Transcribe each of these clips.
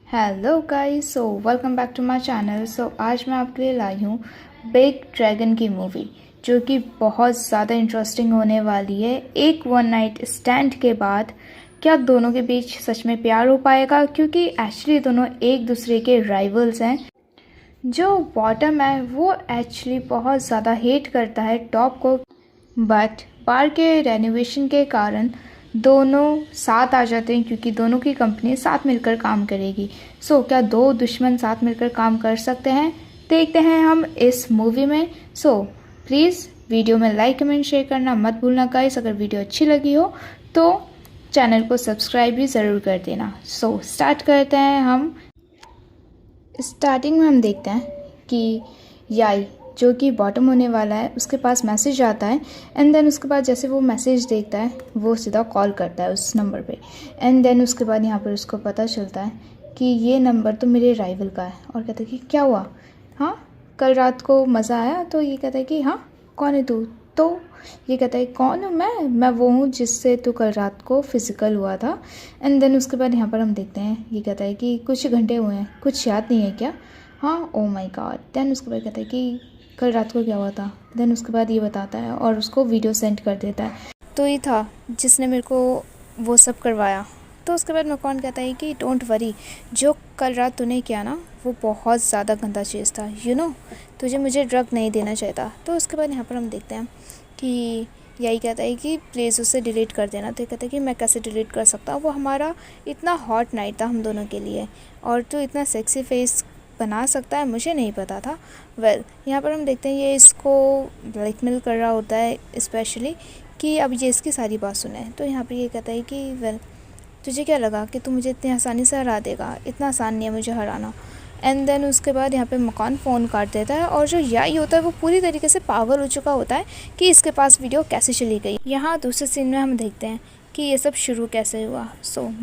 Hello guys, so welcome back to my channel. आज मैं आपके लिए लाई हूँ बिग ड्रैगन की मूवी, जो कि बहुत ज़्यादा इंटरेस्टिंग होने वाली है। एक वन नाइट स्टैंड के बाद क्या दोनों के बीच सच में प्यार हो पाएगा, क्योंकि एक्चुअली दोनों एक दूसरे के राइवल्स हैं। जो बॉटम है वो एक्चुअली बहुत ज़्यादा हेट करता है टॉप को, बट बार के रेनोवेशन के कारण दोनों साथ आ जाते हैं, क्योंकि दोनों की कंपनी साथ मिलकर काम करेगी। क्या दो दुश्मन साथ मिलकर काम कर सकते हैं? देखते हैं हम इस मूवी में। प्लीज़ वीडियो में लाइक कमेंट शेयर करना मत भूलना गाइस। अगर वीडियो अच्छी लगी हो तो चैनल को सब्सक्राइब भी ज़रूर कर देना। स्टार्ट करते हैं हम। स्टार्टिंग में हम देखते हैं कि याई, जो कि बॉटम होने वाला है, उसके पास मैसेज आता है। एंड देन उसके बाद जैसे वो मैसेज देखता है वो सीधा कॉल करता है उस नंबर पे। एंड देन उसके बाद यहाँ पर उसको पता चलता है कि ये नंबर तो मेरे राइवल का है। और कहता है कि क्या हुआ, हाँ कल रात को मज़ा आया? तो ये कहता है कि हाँ कौन है तू? तो ये कहता है कौन हूँ मैं वो हूँ जिससे तू कल रात को फिज़िकल हुआ था। एंड देन उसके बाद यहाँ पर हम देखते हैं, ये कहता है कि कुछ घंटे हुए हैं, कुछ याद नहीं है क्या? हाँ, ओ माय गॉड। देन उसके बाद कहता है कि कल रात को क्या हुआ था। देन उसके बाद ये बताता है और उसको वीडियो सेंड कर देता है। तो ये था जिसने मेरे को वो सब करवाया। तो उसके बाद मकॉन कहता है कि डोंट वरी, जो कल रात तूने किया ना वो बहुत ज़्यादा गंदा चीज़ था, तुझे मुझे ड्रग नहीं देना चाहिए था। तो उसके बाद यहाँ पर हम देखते हैं कि यही कहता है कि प्लीज़ उसे डिलीट कर देना। तो ये कहता है कि मैं कैसे डिलीट कर सकता हूँ, वो हमारा इतना हॉट नाइट था हम दोनों के लिए, और तू इतना सेक्सी फेस बना सकता है, मुझे नहीं पता था। यहाँ पर हम देखते हैं ये इसको ब्लैकमेल कर रहा होता है, स्पेशली कि अब ये इसकी सारी बात सुने। तो यहाँ पर ये कहता है कि तुझे क्या लगा कि तू मुझे इतनी आसानी से हरा देगा? इतना आसान नहीं है मुझे हराना। एंड देन उसके बाद यहाँ पे मकान फ़ोन काट देता है, और जो याई होता है वो पूरी तरीके से पागल हो चुका होता है कि इसके पास वीडियो कैसे चली गई। यहाँ दूसरे सीन में हम देखते हैं कि ये सब शुरू कैसे हुआ।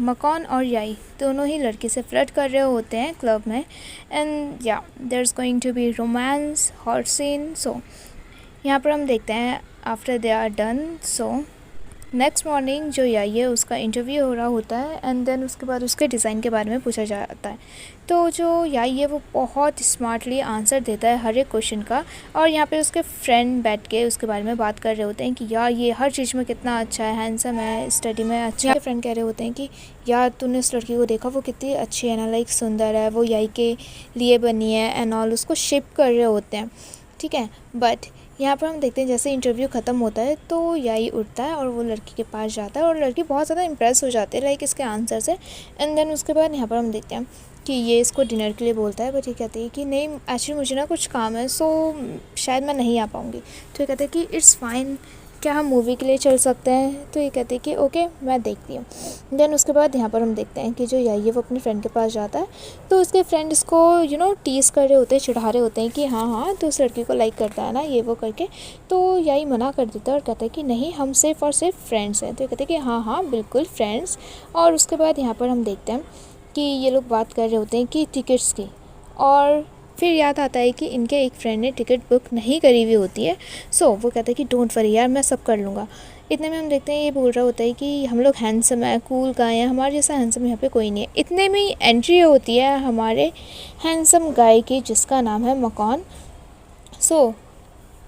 मकान और याई दोनों ही लड़की से फ्लर्ट कर रहे होते हैं क्लब में। And yeah there is going to be romance hot scene. यहाँ पर हम देखते हैं after they are done, next morning जो याई है उसका इंटरव्यू हो रहा होता है। एंड देन उसके बाद उसके डिज़ाइन के बारे में पूछा जाता है। तो जो याई है वो बहुत स्मार्टली आंसर देता है हर एक क्वेश्चन का। और यहाँ पे उसके फ्रेंड बैठ के उसके बारे में बात कर रहे होते हैं कि यार ये हर चीज़ में कितना अच्छा है, हैंडसम है, स्टडी में अच्छा है। फ्रेंड कह रहे होते हैं कि यार तूने उस लड़की को देखा, वो कितनी अच्छी है ना, लाइक सुंदर है, वो याई के लिए बनी है एंड ऑल, उसको शिप कर रहे होते हैं, ठीक है। बट यहाँ पर हम देखते हैं जैसे इंटरव्यू ख़त्म होता है तो याई उठता है और वो लड़की के पास जाता है, और लड़की बहुत ज़्यादा इंप्रेस हो जाती है लाइक इसके आंसर से। एंड देन उसके बाद यहाँ पर हम देखते हैं कि ये इसको डिनर के लिए बोलता है, बट ये कहती है कि नहीं एक्चुअली मुझे ना कुछ काम है, शायद मैं नहीं आ पाऊँगी। तो ये कहते हैं कि इट्स फाइन, क्या हम मूवी के लिए चल सकते हैं? तो ये कहते हैं कि ओके मैं देखती हूँ। देन उसके बाद यहाँ पर हम देखते हैं कि जो याई है वो अपने फ्रेंड के पास जाता है। तो उसके फ्रेंड इसको टीज़ कर रहे होते हैं, चिढ़ा रहे होते हैं कि हाँ तो उस लड़की को लाइक करता है ना, ये वो करके। तो याई मना कर देता है और कहता है कि नहीं, हम सिर्फ और सिर्फ फ्रेंड्स हैं। तो ये कहते हैं कि हाँ बिल्कुल फ्रेंड्स। और उसके बाद यहाँ पर हम देखते हैं कि ये लोग बात कर रहे होते हैं कि टिकट्स की, और फिर याद आता है कि इनके एक फ्रेंड ने टिकट बुक नहीं करी हुई होती है। वो कहता है कि डोंट वरी यार, मैं सब कर लूँगा। इतने में हम देखते हैं ये बोल रहा होता है कि हम लोग हैंडसम है, कूल गाय हैं, हमारे जैसा हैंडसम यहाँ पे कोई नहीं है। इतने में एंट्री होती है हमारे हैंडसम गाय की, जिसका नाम है मकान।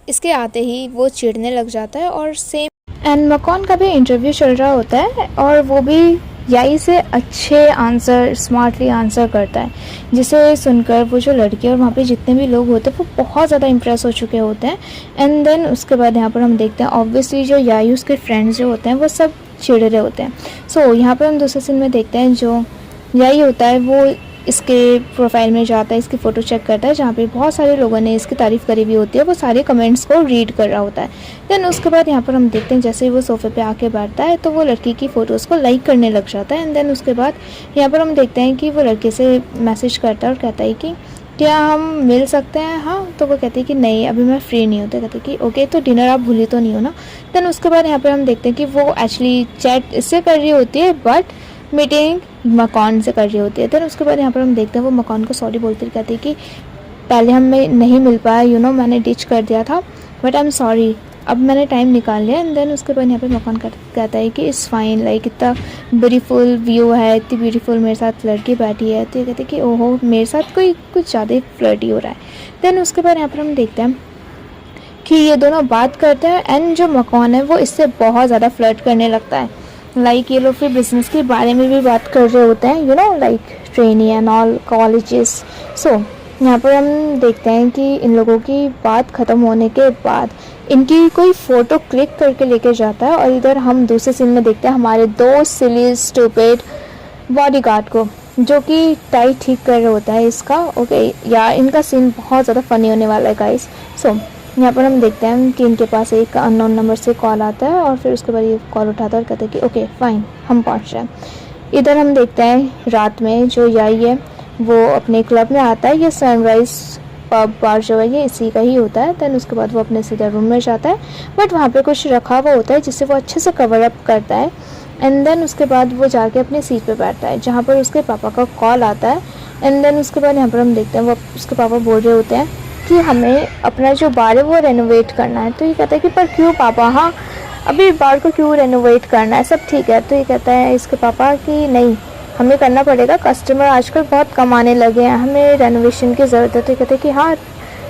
इसके आते ही वो चिढ़ने लग जाता है, और सेम एंड मकान का भी इंटरव्यू चल रहा होता है, और वो भी याई से अच्छे आंसर स्मार्टली आंसर करता है, जिसे सुनकर वो जो लड़की और वहाँ पे जितने भी लोग होते हैं वो बहुत ज़्यादा इंप्रेस हो चुके होते हैं। एंड देन उसके बाद यहाँ पर हम देखते हैं ऑब्वियसली जो याई उसके फ्रेंड्स जो होते हैं वो सब चिढ़ रहे होते हैं। यहाँ पर हम दूसरे सीन में देखते हैं जो याई होता है वो इसके प्रोफाइल में जाता है, इसकी फ़ोटो चेक करता है, जहाँ पे बहुत सारे लोगों ने इसकी तारीफ़ करी हुई होती है, वो सारे कमेंट्स को रीड कर रहा होता है। देन उसके बाद यहाँ पर हम देखते हैं जैसे ही वो सोफ़े पे आके बैठता है तो वो लड़की की फ़ोटोज़ को लाइक करने लग जाता है। एंड देन उसके बाद यहाँ पर हम देखते हैं कि वो लड़के से मैसेज करता है और कहता है कि क्या हम मिल सकते हैं? हाँ। तो वो कहती है कि नहीं अभी मैं फ्री नहीं हूँ। तो कहती है कि ओके, तो डिनर आप भूली तो नहीं हो ना? देन उसके बाद यहाँ पर हम देखते हैं कि वो एक्चुअली चैट इससे कर रही होती है, बट मीटिंग मकान से कर रही होती है। देन उसके बाद यहाँ पर हम देखते हैं वो मकान को सॉरी बोलती कहती है कि पहले हमें नहीं मिल पाया, मैंने डिच कर दिया था, बट आई एम सॉरी, अब मैंने टाइम निकाल लिया। एंड देन उसके बाद यहाँ पे मकान कहता है कि इट्स फाइन, लाइक इतना ब्यूटीफुल व्यू है, इतनी ब्यूटीफुल मेरे साथ लड़की बैठी है। तो ये कहते हैं कि ओहो मेरे साथ कोई कुछ ज़्यादा ही फ्लर्टी हो रहा है। देन उसके बाद यहाँ पर हम देखते हैं कि ये दोनों बात करते हैं एंड जो मकान है वो इससे बहुत ज़्यादा फ्लर्ट करने लगता है। लाइक ये लोग फिर बिजनेस के बारे में भी बात कर रहे होते हैं, you know, like trainee and all colleges. So यहाँ पर हम देखते हैं कि इन लोगों की बात ख़त्म होने के बाद इनकी कोई फ़ोटो क्लिक करके लेके जाता है और इधर हम दूसरे सीन में देखते हैं हमारे दो सिली स्टूपिड बॉडीगार्ड को, जो कि टाई ठीक कर रहे होता है इसका। ओके या इनका सीन बहुत ज़्यादा फ़नी होने वाला है गाइस। सो यहाँ पर हम देखते हैं कि इनके पास एक अननोन नंबर से कॉल आता है और फिर उसके बाद ये कॉल उठाता है और कहते हैं कि ओके फाइन हम पहुँच रहे हैं। इधर हम देखते हैं रात में जो याई है वो अपने क्लब में आता है। ये सनराइज़ पब बार जो है ये इसी का ही होता है। देन उसके बाद वो अपने सीधा रूम में जाता है, बट वहाँ पे कुछ रखा हुआ होता है जिससे वो अच्छे से कवर अप करता है। एंड देन उसके बाद वो जाके अपनी सीट पे बैठता है जहाँ पर उसके पापा का कॉल आता है। एंड देन उसके बाद यहाँ पर हम देखते हैं वो उसके पापा बोल रहे होते हैं कि हमें अपना जो बार है वो रेनोवेट करना है। तो ये कहता है कि पर क्यों पापा, हाँ अभी बार को क्यों रेनोवेट करना है, सब ठीक है। तो ये कहता है इसके पापा कि नहीं हमें करना पड़ेगा, कस्टमर आजकल बहुत कम आने लगे हैं, हमें रेनोवेशन की ज़रूरत है। तो ये कहते हैं कि हाँ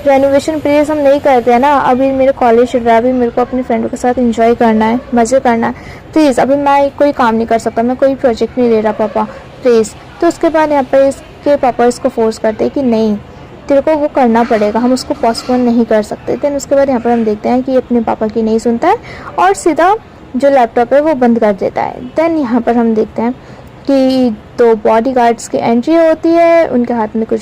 रेनोवेशन प्लीज़ हम नहीं करते हैं ना, अभी मेरे कॉलेज चल रहा है, अभी मेरे को अपने फ्रेंडों के साथ एंजॉय करना है, मज़े करना है, प्लीज़ अभी मैं कोई काम नहीं कर सकता, मैं कोई प्रोजेक्ट नहीं ले रहा पापा प्लीज़। तो उसके बाद यहाँ पर इसके पापा इसको फोर्स करते हैं कि नहीं तेरे को वो करना पड़ेगा, हम उसको पोस्टपोन नहीं कर सकते। देन उसके बाद यहाँ पर हम देखते हैं कि अपने पापा की नहीं सुनता है और सीधा जो लैपटॉप है वो बंद कर देता है। देन यहाँ पर हम देखते हैं कि दो बॉडीगार्ड्स की एंट्री होती है, उनके हाथ में कुछ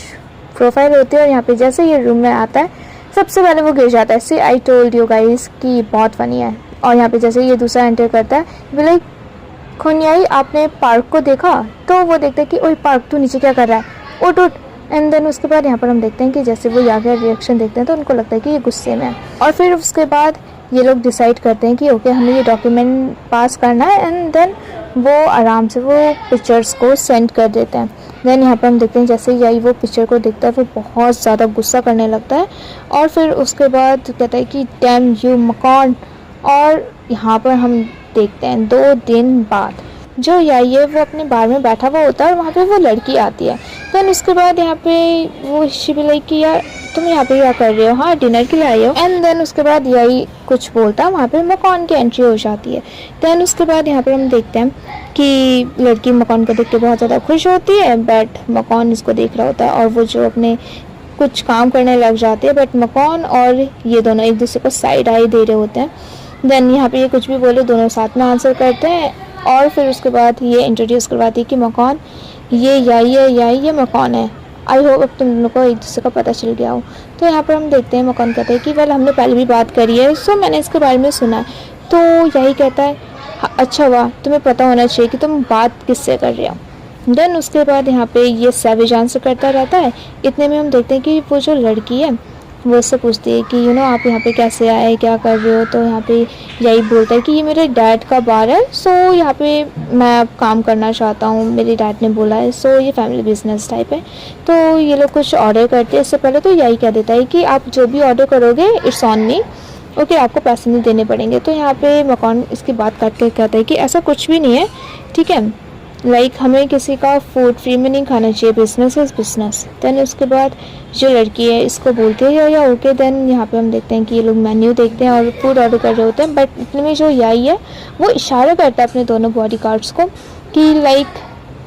प्रोफाइल होती है और यहाँ पे जैसे ये रूम में आता है सबसे पहले वो गिर जाता है। सी आई टोल्ड यू गाइस कि बहुत फनी है। और यहाँ पे जैसे ये दूसरा एंटर करता है वो लाइक खुनियाई आपने पार्क को देखा, तो वो देखता है कि ओए पार्क तू नीचे क्या कर रहा है, उठ उठ। एंड देन उसके बाद यहाँ पर हम देखते हैं कि जैसे वो आगे रिएक्शन देखते हैं तो उनको लगता है कि ये गुस्से में है। और फिर उसके बाद ये लोग डिसाइड करते हैं कि ओके हमें ये डॉक्यूमेंट पास करना है। एंड देन वो आराम से वो पिक्चर्स को सेंड कर देते हैं। देन यहाँ पर हम देखते हैं जैसे यही वो पिक्चर को देखता है वो बहुत ज़्यादा गुस्सा करने लगता है और फिर उसके बाद कहता है कि डैम यू मकान। और यहाँ पर हम देखते हैं 2 दिन बाद जो याई है वो अपने बार में बैठा हुआ होता है और वहाँ पे वो लड़की आती है। देन उसके बाद यहाँ पे वो शिबिलाई कि यार तुम यहाँ पे क्या कर रहे हो, हाँ डिनर के लिए आई हो। एंड देन उसके बाद याई कुछ बोलता है, वहाँ पे मकान की एंट्री हो जाती है। देन उसके बाद यहाँ पे हम देखते हैं कि लड़की मकान को देख के बहुत ज़्यादा खुश होती है, बट मकान इसको देख रहा होता है और वो जो अपने कुछ काम करने लग जाते हैं, बट मकान और ये दोनों एक दूसरे को साइड आई दे रहे होते हैं। देन यहाँ पे ये कुछ भी बोले दोनों साथ में आंसर करते हैं और फिर उसके बाद ये इंट्रोड्यूस करवाती है कि मकान ये ये मकान है। आई होप अब तुम दोनों को एक दूसरे का पता चल गया हो। तो यहाँ पर हम देखते हैं मकान कहता है कि वेल हमने पहले भी बात करी है, सो मैंने इसके बारे में सुना है। तो यही कहता है अच्छा वाह तुम्हें पता होना चाहिए कि तुम बात किससे कर रहे हो। देन उसके बाद यहाँ पे ये सैवेज आंसर करता रहता है। इतने में हम देखते हैं कि वो जो लड़की है वो उससे पूछती है कि यू नो आप यहाँ पे कैसे आए, क्या कर रहे हो। तो यहाँ पे यही बोलता है कि ये मेरे डैड का बार है, सो यहाँ पे मैं काम करना चाहता हूँ, मेरे डैड ने बोला है, सो ये फैमिली बिजनेस टाइप है। तो ये लोग कुछ ऑर्डर करते हैं, इससे पहले तो यही कह देता है कि आप जो भी ऑर्डर करोगे इट्स ऑन मी, ओके आपको पैसे नहीं देने पड़ेंगे। तो यहाँ पे मकान इसकी बात काट के कहता है कि ऐसा कुछ भी नहीं है, ठीक है, लाइक हमें किसी का फूड फ्री में नहीं खाना चाहिए, बिजनेस इज बिजनेस। देन उसके बाद जो लड़की है इसको बोलते हैं या ओके। देन यहाँ पे हम देखते हैं कि ये लोग मेन्यू देखते हैं और फूड ऑर्डर कर रहे होते हैं, बट इतने में जो याई है वो इशारा करता है अपने दोनों बॉडी गार्ड्स को कि like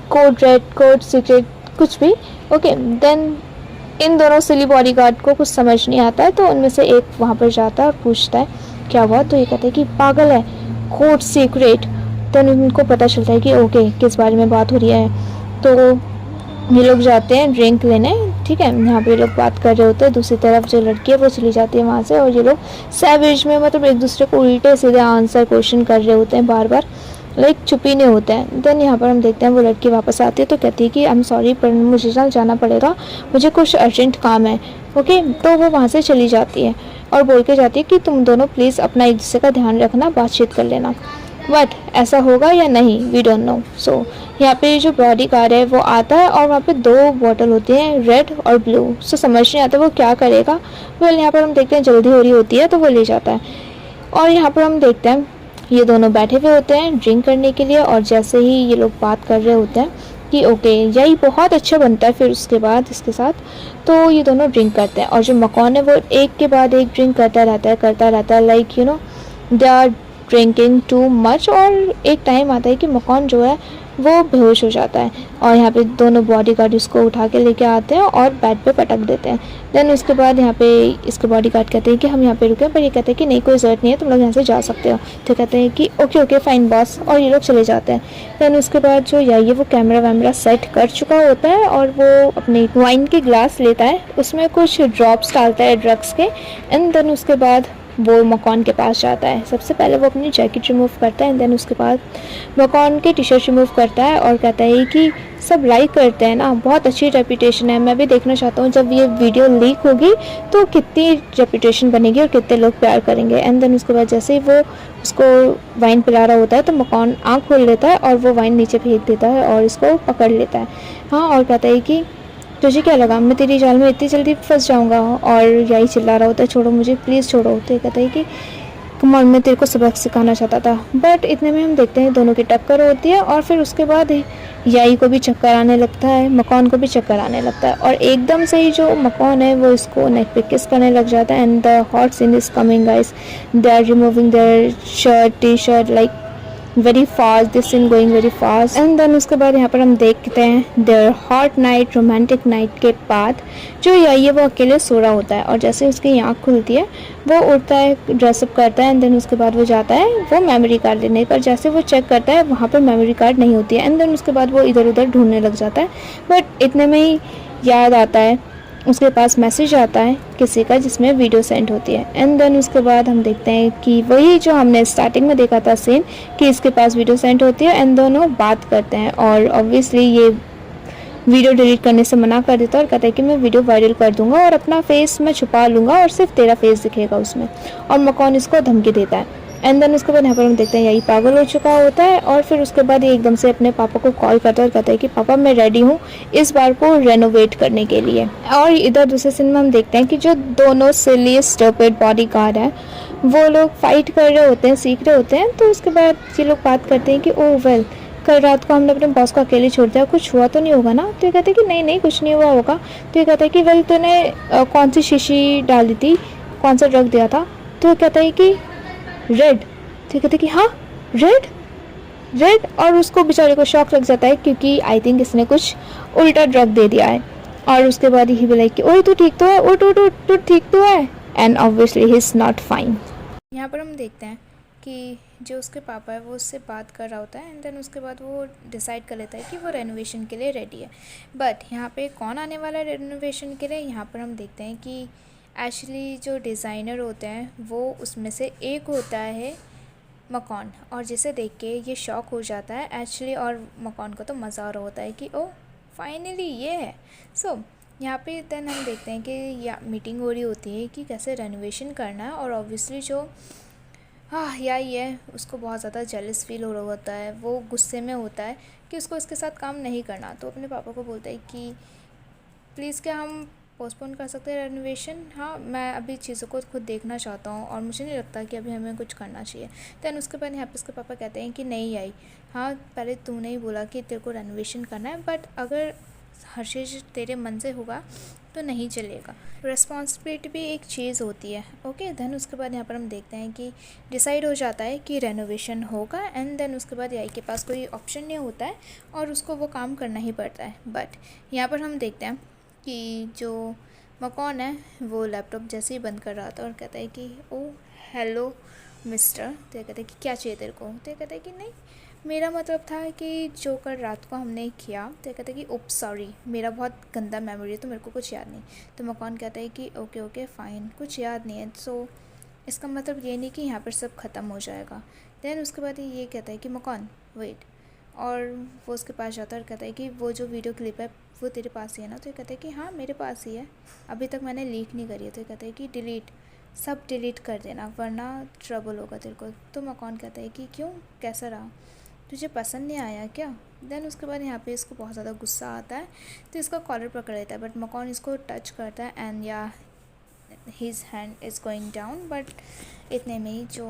code red code secret कुछ भी, ओके। देन इन दोनों सिली बॉडी गार्ड को कुछ समझ नहीं आता है, तो उनमें से एक वहाँ पर जाता है और पूछता है क्या हुआ। तो ये कहते हैं कि पागल है, कोड सीक्रेट। देन उनको पता चलता है कि ओके किस बारे में बात हो रही है। तो ये लोग जाते हैं ड्रिंक लेने, ठीक है, यहाँ पे ये लोग बात कर रहे होते हैं। दूसरी तरफ जो लड़की है वो चली जाती है वहाँ से और ये लोग सैवेज में मतलब एक दूसरे को उल्टे सीधे आंसर क्वेश्चन कर रहे होते हैं बार बार, लाइक चुप ही नहीं होते हैं। देन यहाँ पर हम देखते हैं वो लड़की वापस आती है तो कहती है कि आई एम सॉरी पर मुझे जाना पड़ेगा, मुझे कुछ अर्जेंट काम है, ओके। तो वो वहाँ से चली जाती है और बोल के जाती है कि तुम दोनों प्लीज़ अपना एक दूसरे का ध्यान रखना, बातचीत कर लेना, बट ऐसा होगा या नहीं वी डोंट नो। सो यहाँ पे जो बॉडी गार्ड है वो आता है और वहाँ पे 2 बॉटल होती हैं रेड और ब्लू। सो समझ नहीं आता वो क्या करेगा। वेल यहाँ पर हम देखते हैं जल्दी हो रही होती है तो वो ले जाता है। और यहाँ पर हम देखते हैं ये दोनों बैठे हुए होते हैं ड्रिंक करने के लिए, और जैसे ही ये लोग बात कर रहे होते हैं कि ओके यही बहुत अच्छा बनता है फिर उसके बाद इसके साथ, तो ये दोनों ड्रिंक करते हैं। और जो मकौन है वो एक के बाद एक ड्रिंक करता रहता है like you know they are drinking too much. और एक टाइम आता है कि मकौन जो है वो बेहोश हो जाता है, और यहाँ पे दोनों बॉडीगार्ड इसको उठा के लेके आते हैं और बेड पे पटक देते हैं। देन उसके बाद यहाँ पे इसके बॉडीगार्ड कहते हैं कि हम यहाँ पे रुके, पर ये कहते हैं कि नहीं कोई ज़रूरत नहीं है, तुम लोग यहाँ से जा सकते हो। तो कहते हैं कि ओके ओके फाइन बॉस, और ये लोग चले जाते हैं। देन उसके बाद जो ये वो कैमरा वैमरा सेट कर चुका होता है, और वो अपनी वाइन की ग्लास लेता है, उसमें कुछ ड्रॉप्स डालता है ड्रग्स के, एंड देन उसके बाद वो मकौन के पास जाता है। सबसे पहले वो अपनी जैकेट रिमूव करता है, एंड देन उसके बाद मकौन की टी शर्ट रिमूव करता है और कहता है कि सब लाइक करते हैं ना, बहुत अच्छी रेपुटेशन है, मैं भी देखना चाहता हूँ जब ये वीडियो लीक होगी तो कितनी रेपुटेशन बनेगी और कितने लोग प्यार करेंगे। एंड देन उसके बाद जैसे ही वो उसको वाइन पिला रहा होता है तो मकौन आँख खोल लेता है और वो वाइन नीचे फेंक देता है और इसको पकड़ लेता है। हाँ, और कहता है कि तुझे क्या लगा मैं तेरी जाल में इतनी जल्दी फंस जाऊंगा, और यही चिल्ला रहा होता है छोड़ो मुझे प्लीज़ छोड़ो। तो ये कहता है कि कमाल मैं तेरे को सबक सिखाना चाहता था। बट इतने में हम देखते हैं दोनों की टक्कर होती है, और फिर उसके बाद याई को भी चक्कर आने लगता है, मकौन को भी चक्कर आने लगता है, और एकदम से ही जो मकौन है वो इसको नेक पे किस करने लग जाता है। And the hot scene is coming guys, they are removing their shirt T shirt like very fast, this scene going very fast. And then उसके बाद यहाँ पर हम देखते हैं their hot night romantic night के बाद जो यही है वो अकेले सो रहा होता है, और जैसे उसकी आँख खुलती है वो उठता है ड्रेसअप करता है, एंड देन उसके बाद वो जाता है वो मेमोरी कार्ड लेने पर। जैसे वो चेक करता है वहाँ पर मेमोरी कार्ड नहीं होती है, एंड देन उसके बाद वो इधर उधर ढूंढने लग जाता है। बट इतने में ही याद आता है उसके पास मैसेज आता है किसी का जिसमें वीडियो सेंड होती है। एंड देन उसके बाद हम देखते हैं कि वही जो हमने स्टार्टिंग में देखा था सीन कि इसके पास वीडियो सेंड होती है, एंड दोनों बात करते हैं, और ऑब्वियसली ये वीडियो डिलीट करने से मना कर देता है और कहता है कि मैं वीडियो वायरल कर दूंगा और अपना फेस मैं छुपा लूँगा और सिर्फ तेरा फेस दिखेगा उसमें, और मकौन इसको धमकी देता है। एंड देन उसके बाद यहाँ पर हम देखते हैं यही पागल हो चुका होता है, और फिर उसके बाद ये एकदम से अपने पापा को कॉल करता है और कहता है कि पापा मैं रेडी हूँ इस बार को रेनोवेट करने के लिए। और इधर दूसरे सीन में हम देखते हैं कि जो दोनों सिली स्टूपिड बॉडीगार्ड है वो लोग फाइट कर रहे होते हैं, सीख रहे होते हैं। तो उसके बाद ये लोग बात करते हैं कि ओह वेल कल रात को हमने अपने बॉस को अकेले छोड़ दिया, कुछ हुआ तो नहीं होगा ना। तो ये कहते हैं कि नहीं नहीं कुछ नहीं हुआ होगा। तो ये कहता है कि वेल तूने कौन सी शीशी डाली थी, कौन सा ड्रग दिया था। तो ये कहता है कि रेड। तो कहते कि हाँ रेड रेड, और उसको बेचारे को शॉक लग जाता है क्योंकि आई थिंक इसने कुछ उल्टा ड्रग दे दिया है। और उसके बाद ही बोला कि ओए तू ठीक तो है, उठ उठ उठ तू ठीक तो है, and obviously he is not fine. यहाँ पर हम देखते हैं कि जो उसके पापा है वो उससे बात कर रहा होता है, एंड देन उसके बाद वो डिसाइड कर लेता है कि वो रेनोवेशन के लिए रेडी है। बट यहाँ पे कौन आने वाला है रेनोवेशन के लिए, यहाँ पर हम देखते हैं कि एक्चुअली जो डिज़ाइनर होते हैं वो उसमें से एक होता है मकौन, और जिसे देख के ये शॉक हो जाता है एक्चुअली, और मकौन को तो मज़ा आ रहा होता है कि ओह फाइनली ये है। सो यहाँ पे देन हम देखते हैं कि या मीटिंग हो रही होती है कि कैसे रेनोवेशन करना है, और ऑब्वियसली जो यही है उसको बहुत ज़्यादा जेलस फील हो रहा होता है, वो गुस्से में होता है कि उसको इसके साथ काम नहीं करना। तो अपने पापा को बोलता है कि प्लीज़ क्या हम पोस्टपोन कर सकते हैं रेनोवेशन, हाँ मैं अभी चीज़ों को खुद देखना चाहता हूँ और मुझे नहीं लगता कि अभी हमें कुछ करना चाहिए। दैन उसके बाद यहाँ पे उसके पापा कहते हैं कि नहीं आई, हाँ पहले तूने ही बोला कि तेरे को रेनोवेशन करना है, बट अगर हर चीज़ तेरे मन से होगा तो नहीं चलेगा, रिस्पॉन्सिबिलिटी भी एक चीज़ होती है। ओके, देन उसके बाद यहाँ पर हम देखते हैं कि डिसाइड हो जाता है कि रेनोवेशन होगा, एंड देन उसके बाद याई के पास कोई ऑप्शन नहीं होता है और उसको वो काम करना ही पड़ता है। बट यहाँ पर हम देखते हैं कि जो मकौन है वो लैपटॉप जैसे ही बंद कर रहा था और कहता है कि ओ हेलो मिस्टर। तो ये कहता है कि क्या चाहिए तेरे को। तो ये कहता है कि नहीं मेरा मतलब था कि जो कल रात को हमने किया। तो ये कहता है कि उप सॉरी मेरा बहुत गंदा मेमोरी है तो मेरे को कुछ याद नहीं। तो मकौन कहता है कि ओके ओके फ़ाइन कुछ याद नहीं है, सो इसका मतलब ये नहीं कि यहाँ पर सब ख़त्म हो जाएगा। देन उसके बाद ये कहता है कि मकौन वेट, और वो उसके पास जाता है और कहता है कि वो जो वीडियो क्लिप है वो तेरे पास ही है ना। तो ये कहता है कि हाँ मेरे पास ही है, अभी तक मैंने लीक नहीं करी है। तो ये कहता है कि डिलीट सब डिलीट कर देना वरना ट्रबल होगा तेरे को। तो मकौन कहता है कि क्यों कैसा रहा, तुझे पसंद नहीं आया क्या। देन उसके बाद यहाँ पे इसको बहुत ज़्यादा गुस्सा आता है तो इसका कॉलर पकड़ लेता है, बट मकौन इसको टच करता है एंड या his hand is going down, but इतने में ही जो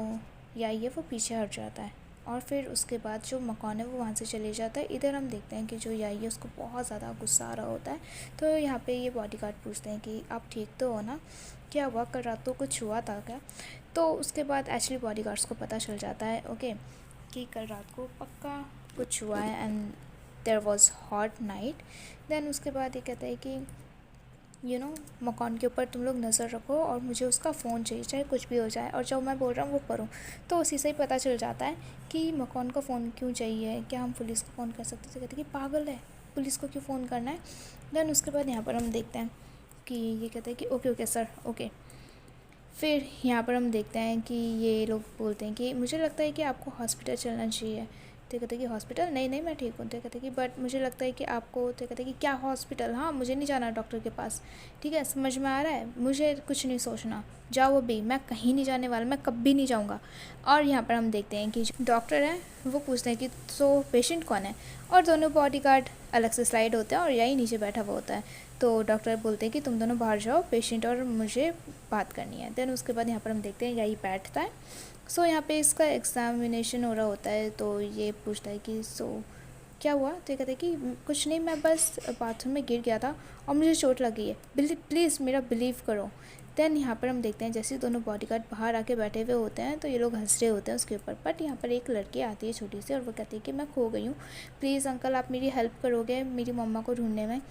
याई है वो पीछे हट जाता है और फिर उसके बाद जो मकान है वो वहाँ से चले जाता है। इधर हम देखते हैं कि जो याई है उसको बहुत ज़्यादा गुस्सा आ रहा होता है। तो यहाँ पे ये बॉडीगार्ड पूछते हैं कि आप ठीक तो हो ना, क्या हुआ, कल रात को कुछ हुआ था क्या? तो उसके बाद एक्चुअली बॉडीगार्ड्स को पता चल जाता है ओके कि कल रात को पक्का कुछ हुआ है and there was hot night. Then उसके बाद ये कहता है कि मकान के ऊपर तुम लोग नज़र रखो और मुझे उसका फ़ोन चाहिए, चाहे कुछ भी हो जाए, और जो मैं बोल रहा हूँ वो करूँ। तो उसी से ही पता चल जाता है कि मकान का फ़ोन क्यों चाहिए, क्या हम पुलिस को फ़ोन कर सकते थे? कहते कि पागल है, पुलिस को क्यों फ़ोन करना है। देन उसके बाद यहाँ पर हम देखते हैं कि ये कहते हैं कि ओके ओके सर ओके। फिर यहाँ पर हम देखते हैं कि ये लोग बोलते हैं कि मुझे लगता है कि आपको हॉस्पिटल चलना चाहिए। तो कहते हैं कि हॉस्पिटल, नहीं नहीं मैं ठीक हूँ। तो कहते हैं कि बट मुझे लगता है कि आपको, तो कहते हैं कि क्या हॉस्पिटल, हाँ मुझे नहीं जाना डॉक्टर के पास, ठीक है समझ में आ रहा है, मुझे कुछ नहीं सोचना, जाओ अभी, मैं कहीं नहीं जाने वाला, मैं कभी नहीं जाऊँगा। और यहाँ पर हम देखते हैं कि जो डॉक्टर है वो पूछते हैं कि तो पेशेंट कौन है, और दोनों बॉडीगार्ड अलग से स्लाइड होते हैं और यही नीचे बैठा हुआ होता है। तो डॉक्टर बोलते हैं कि तुम दोनों बाहर जाओ, पेशेंट और मुझे बात करनी है। देन उसके बाद यहाँ पर हम देखते हैं यही बैठता है। सो यहाँ पे इसका एग्ज़ामिनेशन हो रहा होता है। तो ये पूछता है कि क्या हुआ? तो ये कहते हैं कि कुछ नहीं, मैं बस बाथरूम में गिर गया था और मुझे चोट लगी है, प्लीज़ मेरा बिलीव करो। देन यहाँ पर हम देखते हैं जैसे दोनों बॉडीगार्ड बाहर आके बैठे हुए होते हैं तो ये लोग हंस रहे होते हैं उसके ऊपर। बट यहाँ पर एक लड़की आती है छोटी सी और वो कहती है कि मैं खो गई हूँ, प्लीज़ अंकल आप मेरी हेल्प करोगे मेरी मम्मा को ढूंढने में।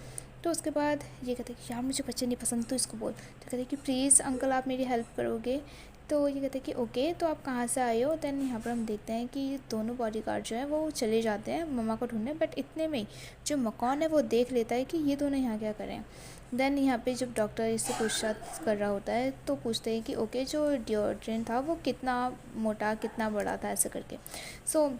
तो उसके बाद ये कहते हैं कि यार मुझे बच्चे नहीं पसंद, तो इसको बोल। तो कहते हैं कि प्लीज़ अंकल आप मेरी हेल्प करोगे। तो ये कहते हैं कि ओके तो आप कहाँ से आए हो। देन यहाँ पर हम देखते हैं कि दोनों बॉडीगार्ड जो है वो चले जाते हैं मम्मा को ढूंढने। बट इतने में जो मकान है वो देख लेता है कि ये दोनों यहाँ क्या करें। देन यहाँ पे जब डॉक्टर इससे पूछताछ कर रहा होता है तो पूछते हैं कि ओके जो डिओड्रेंट था वो कितना मोटा कितना बड़ा था, ऐसे करके। सो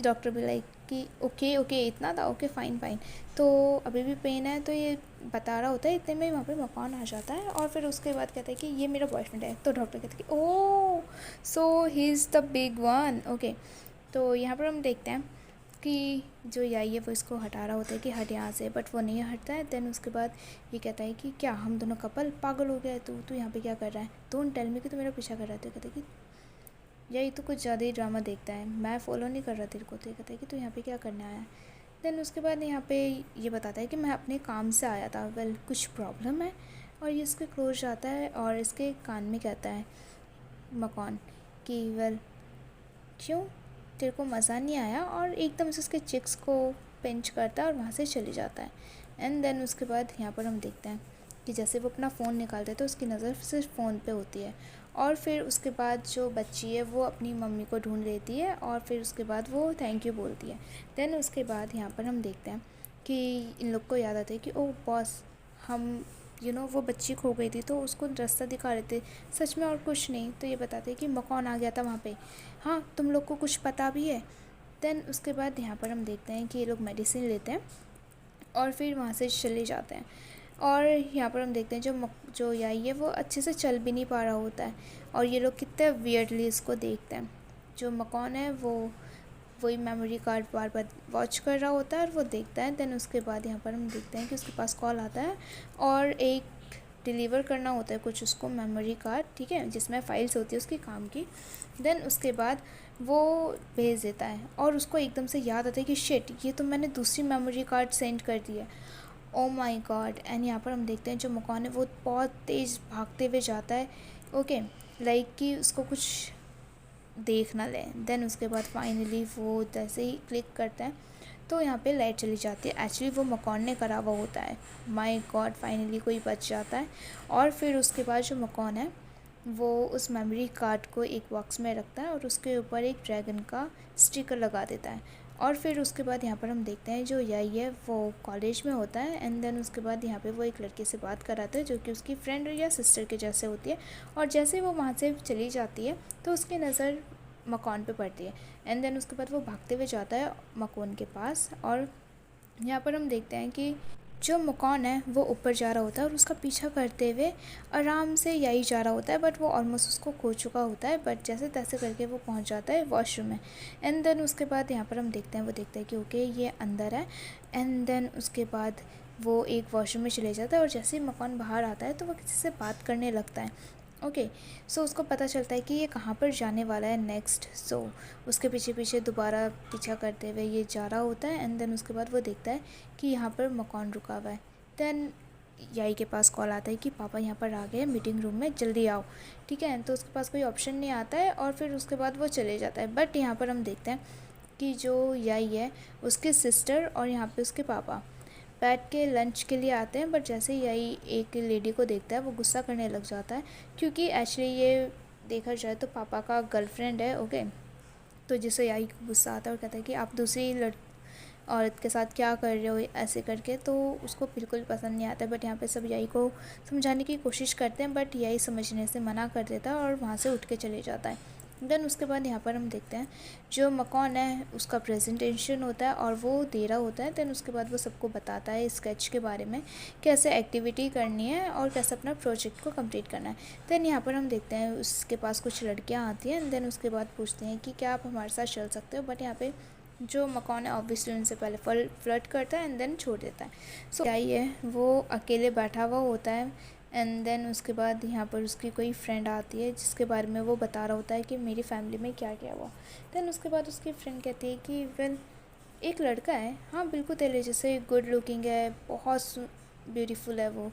डॉक्टर भी लाइक कि ओके ओके इतना था, ओके फ़ाइन फ़ाइन, तो अभी भी पेन है, तो ये बता रहा होता है। इतने में वहाँ पे मकान आ जाता है और फिर उसके बाद कहता है कि ये मेरा बॉयफ्रेंड है। तो डॉक्टर कहता है कि oh so he is the big one okay. तो यहाँ पर हम देखते हैं कि जो याई है वो इसको हटा रहा होता है कि हट यहाँ से, बट वो नहीं हटता है। देन उसके बाद ये कहता है कि क्या हम दोनों कपल, पागल हो गया है तू यहाँ पे क्या कर रहा है, डोंट टेल मी कि तू मेरा पीछा कर रहा है। तो कहता है कि यही तो कुछ ज़्यादा ही ड्रामा देखता है, मैं फ़ॉलो नहीं कर रहा तेरे को। तो ये कहता है कि तू यहाँ पे क्या करने आया है। देन उसके बाद यहाँ पे ये बताता है कि मैं अपने काम से आया था, वेल कुछ प्रॉब्लम है। और ये इसके क्लोज जाता है और इसके कान में कहता है मकान कि वेल क्यों, तेरे को मज़ा नहीं आया, और एकदम से उसके चिक्स को पिंच करता है और वहाँ से चले जाता है। एंड देन उसके बाद यहाँ पर हम देखते हैं कि जैसे वो अपना फ़ोन निकालते हैं तो उसकी नज़र सिर्फ फ़ोन पे होती है। और फिर उसके बाद जो बच्ची है वो अपनी मम्मी को ढूंढ लेती है और फिर उसके बाद वो थैंक यू बोलती है। देन उसके बाद यहाँ पर हम देखते हैं कि इन लोग को याद आता है कि ओह बॉस, हम वो बच्ची खो गई थी तो उसको रास्ता दिखा रहे थे, सच में और कुछ नहीं। तो ये बताते हैं कि मकान आ गया था वहाँ पे, हाँ तुम लोग को कुछ पता भी है। देन उसके बाद यहाँ पर हम देखते हैं कि ये लोग मेडिसिन लेते हैं और फिर वहाँ से चले जाते हैं। और यहाँ पर हम देखते हैं जो याई है वो अच्छे से चल भी नहीं पा रहा होता है और ये लोग कितने वियर्डली इसको देखते हैं। जो मकान है वो वही मेमोरी कार्ड बार बार वॉच कर रहा होता है और वो देखता है। देन उसके बाद यहाँ पर हम देखते हैं कि उसके पास कॉल आता है और एक डिलीवर करना होता है कुछ उसको मेमोरी कार्ड, ठीक है, जिसमें फाइल्स होती है उसकी काम की। देन उसके बाद वो भेज देता है और उसको एकदम से याद आता है कि शिट, ये तो मैंने दूसरी मेमोरी कार्ड सेंड कर दी है, ओ माई गॉड। एंड यहाँ पर हम देखते हैं जो मकान है वो बहुत तेज़ भागते हुए जाता है ओके, लाइक कि उसको कुछ देख ना ले। देन उसके बाद फाइनली वो जैसे ही क्लिक करता है तो यहाँ पे लाइट चली जाती है। एक्चुअली वो मकान ने करा हुआ होता है। माय गॉड, फाइनली कोई बच जाता है। और फिर उसके बाद जो मकान है वो उस मेमोरी कार्ड को एक बॉक्स में रखता है और उसके ऊपर एक ड्रैगन का स्टिकर लगा देता है। और फिर उसके बाद यहाँ पर हम देखते हैं जो याई है वो कॉलेज में होता है। एंड देन उसके बाद यहाँ पे वो एक लड़के से बात कराता है जो कि उसकी फ्रेंड या सिस्टर के जैसे होती है। और जैसे वो वहाँ से चली जाती है तो उसकी नज़र मकान पे पड़ती है। एंड देन उसके बाद वो भागते हुए जाता है मकान के पास और यहाँ पर हम देखते हैं कि जो मकान है वो ऊपर जा रहा होता है और उसका पीछा करते हुए आराम से यही जा रहा होता है। बट वो ऑलमोस्ट उसको खो चुका होता है, बट जैसे तैसे करके वो पहुंच जाता है वॉशरूम में। एंड देन उसके बाद यहाँ पर हम देखते हैं वो देखता है कि ओके ये अंदर है। एंड देन उसके बाद वो एक वॉशरूम में चले जाता है और जैसे ही मकान बाहर आता है तो वो किसी से बात करने लगता है। ओके, सो उसको पता चलता है कि ये कहाँ पर जाने वाला है नेक्स्ट। सो उसके पीछे पीछे दोबारा पीछा करते हुए ये जा रहा होता है एंड देन उसके बाद वो देखता है कि यहाँ पर मकान रुका हुआ है। देन याई के पास कॉल आता है कि पापा यहाँ पर आ गए मीटिंग रूम में, जल्दी आओ। ठीक है, तो उसके पास कोई ऑप्शन नहीं आता है और फिर उसके बाद वो चले जाता है। बट यहाँ पर हम देखते हैं कि जो याई है उसके सिस्टर और यहाँ पे उसके पापा बैठ के लंच के लिए आते हैं। बट जैसे ही याई एक लेडी को देखता है वो गुस्सा करने लग जाता है, क्योंकि एक्चुअली ये देखा जाए तो पापा का गर्लफ्रेंड है। ओके, तो जिससे याई को गुस्सा आता है और कहता है कि आप दूसरी औरत के साथ क्या कर रहे हो ऐसे करके, तो उसको बिल्कुल पसंद नहीं आता। बट यहाँ पे सब याई को समझाने की कोशिश करते हैं बट याई समझने से मना कर देता है और वहाँ से उठ के चले जाता है। देन उसके बाद यहाँ पर हम देखते हैं जो मकान है उसका प्रेजेंटेशन होता है और वो दे रहा होता है। देन उसके बाद वो सबको बताता है स्केच के बारे में, कैसे एक्टिविटी करनी है और कैसे अपना प्रोजेक्ट को कंप्लीट करना है। देन यहाँ पर हम देखते हैं उसके पास कुछ लड़कियाँ आती हैं। देन उसके बाद पूछते हैं कि क्या आप हमारे साथ चल सकते हो। बट यहाँ पे जो मकान है ऑब्वियसली उनसे पहले फ्लर्ट करता है एंड देन छोड़ देता है। सो क्या ही है, वो अकेले बैठा हुआ होता है एंड देन उसके बाद यहाँ पर उसकी कोई फ्रेंड आती है जिसके बारे में वो बता रहा होता है कि मेरी फैमिली में क्या क्या हुआ। देन उसके बाद उसकी फ्रेंड कहती है कि वेल एक लड़का है, हाँ बिल्कुल तेरे जैसे गुड लुकिंग है, बहुत ब्यूटीफुल है वो।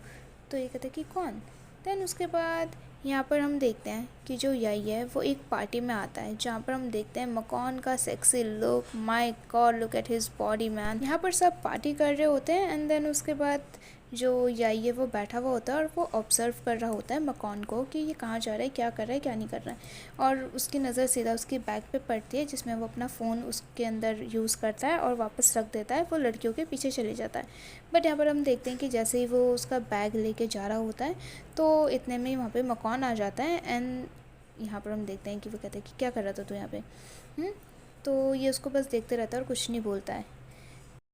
तो ये कहते हैं कि कौन। देन उसके बाद यहाँ पर हम देखते हैं कि जो याई है वो एक पार्टी में आता है जहाँ पर हम देखते हैं मकान का sexy look, my God look at his body man. यहाँ पर सब पार्टी कर रहे होते हैं एंड देन उसके बाद जो याई है वो बैठा हुआ होता है और वो ऑब्ज़र्व कर रहा होता है मकान को कि ये कहाँ जा रहा है, क्या कर रहा है, क्या नहीं कर रहा है। और उसकी नज़र सीधा उसकी बैग पे पड़ती है जिसमें वो अपना फ़ोन उसके अंदर यूज़ करता है और वापस रख देता है, वो लड़कियों के पीछे चले जाता है। बट यहाँ पर हम देखते हैं कि जैसे ही वो उसका बैग लेके जा रहा होता है तो इतने में वहाँ पे मकान आ जाता है एंड यहाँ पर हम देखते हैं कि वो कहते हैं कि क्या कर रहा था तू यहाँ पे। तो ये उसको बस देखते रहता है और कुछ नहीं बोलता है।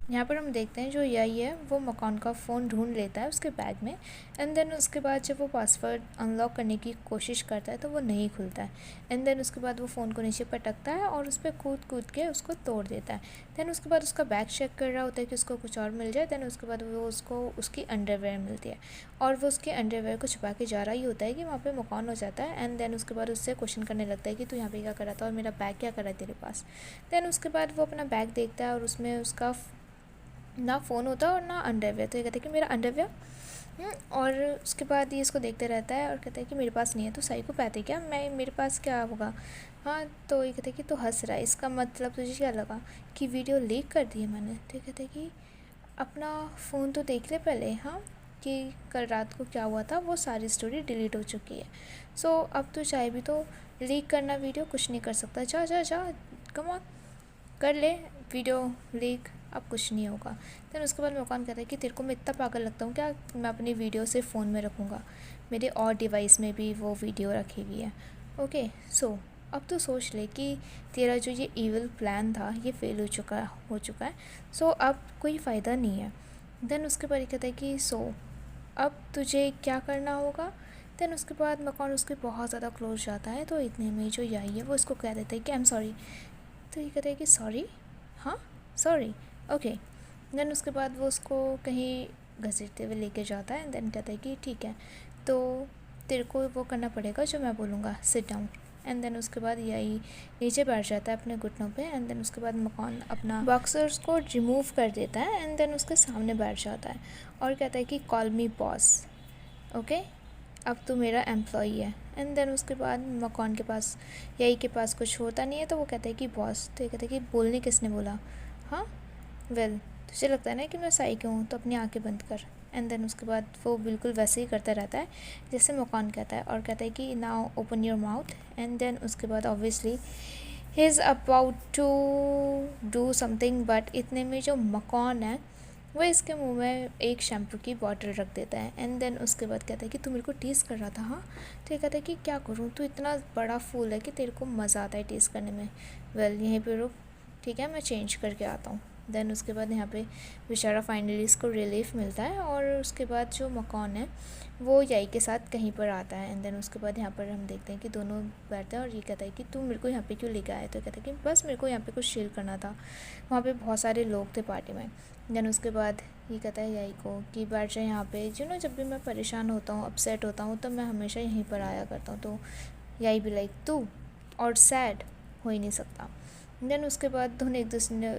यहाँ पर हम देखते हैं जो याई है वो मकान का फ़ोन ढूंढ लेता है उसके बैग में एंड देन उसके बाद जब वो पासवर्ड अनलॉक करने की कोशिश करता है तो वो नहीं खुलता है। एंड देन उसके बाद वो फ़ोन को नीचे पटकता है और उस पर कूद कूद के उसको तोड़ देता है। देन उसके बाद उसका बैग चेक कर रहा होता है कि उसको कुछ और मिल जाए। देन उसके बाद वो उसको उसकी अंडरवेयर मिलती है और वो उसके अंडरवेयर को छुपा के जा रहा ही होता है कि वहाँ पर मकान हो जाता है। एंड देन उसके बाद उससे क्वेश्चन करने लगता है कि तू यहाँ पे क्या कर रहा था और मेरा बैग क्या कर रहा है तेरे पास। देन उसके बाद वो अपना बैग देखता है और उसमें उसका ना फ़ोन होता है और ना अंडरवेयर। तो ये कहता है कि मेरा अंडरवेयर। और उसके बाद ये इसको देखते रहता है और कहता है कि मेरे पास नहीं है, तो साइकोपैथ है क्या, मैं मेरे पास क्या होगा। हाँ, तो ये कहता है कि तो हंस रहा है, इसका मतलब तुझे क्या लगा कि वीडियो लीक कर दी है मैंने। तो ये कहता है कि अपना फ़ोन तो देख ले पहले, हाँ, कि कल रात को क्या हुआ था, वो सारी स्टोरी डिलीट हो चुकी है। सो अब तो चाहे भी तो लीक करना वीडियो, कुछ नहीं कर सकता, जा जा जा कम ऑन कर ले वीडियो लीक, अब कुछ नहीं होगा। देन उसके बाद मकान कहता है कि तेरे को मैं इतना पागल लगता हूँ क्या, मैं अपनी वीडियो सिर्फ फ़ोन में रखूँगा, मेरे और डिवाइस में भी वो वीडियो रखी हुई है। ओके, सो अब तो सोच ले कि तेरा जो ये ईविल प्लान था ये फेल हो चुका है। सो अब कोई फ़ायदा नहीं है। देन उसके बाद कहता है कि सो अब तुझे क्या करना होगा। देन उसके बाद मकान उसके बहुत ज़्यादा क्लोज जाता है। तो इतने में जो याई है वो इसको कह देता है कि आई एम सॉरी। तो ये कहता है कि सॉरी, हाँ सॉरी, ओके। देन उसके बाद वो उसको कहीं घसीटते हुए लेके जाता है। देन कहता है कि ठीक है, तो तेरे को वो करना पड़ेगा जो मैं बोलूँगा, सिट डाउन। एंड देन उसके बाद यही नीचे बैठ जाता है अपने घुटनों पे। एंड देन उसके बाद मकान अपना बॉक्सर्स को रिमूव कर देता है एंड देन उसके सामने बैठ जाता है और कहता है कि कॉल मी बॉस, ओके, अब तो मेरा एम्प्लॉई है। एंड देन उसके बाद मकान के पास यही के पास कुछ होता नहीं है तो वो कहता है कि बॉस। तो ये कहता है कि बोलने किसने बोला, हाँ वेल तुझे लगता है ना कि मैं साइको हूँ, तो अपनी आंखें बंद कर। एंड देन उसके बाद वो बिल्कुल वैसे ही करता रहता है जैसे मकान कहता है और कहता है कि now open your mouth. And then उसके बाद obviously he is about to do something, but इतने में जो मकान है वो इसके मुंह में एक शैम्पू की बॉटल रख देता है। एंड देन उसके बाद कहता है कि तू मेरे को टीज़ कर रहा था, हाँ। तो ये कहता है कि क्या करूँ, तू इतना बड़ा फूल है कि तेरे को मज़ा आता है टीज़ करने में। वेल यहीं पे रुक, ठीक है, मैं चेंज करके आता हूँ। देन उसके बाद यहाँ पे बेचारा फाइनली इसको रिलीफ मिलता है और उसके बाद जो मकान है वो याई के साथ कहीं पर आता है। एंड देन उसके बाद यहाँ पर हम देखते हैं कि दोनों बैठते हैं और ये कहता है कि तू मेरे को यहाँ पे क्यों लेके आया, तो कहता है कि बस मेरे को यहाँ पे कुछ चिल करना था, वहाँ पे बहुत सारे लोग थे पार्टी में। देन उसके बाद ये कहता है याई को कि बैठ जाए यहाँ पे, जब भी मैं परेशान होता हूँ, अपसेट होता हूँ, तब मैं हमेशा यहीं पर आया करता हूँ। तो याई भी लाइक तू और सैड हो ही नहीं सकता। देन उसके बाद दोनों एक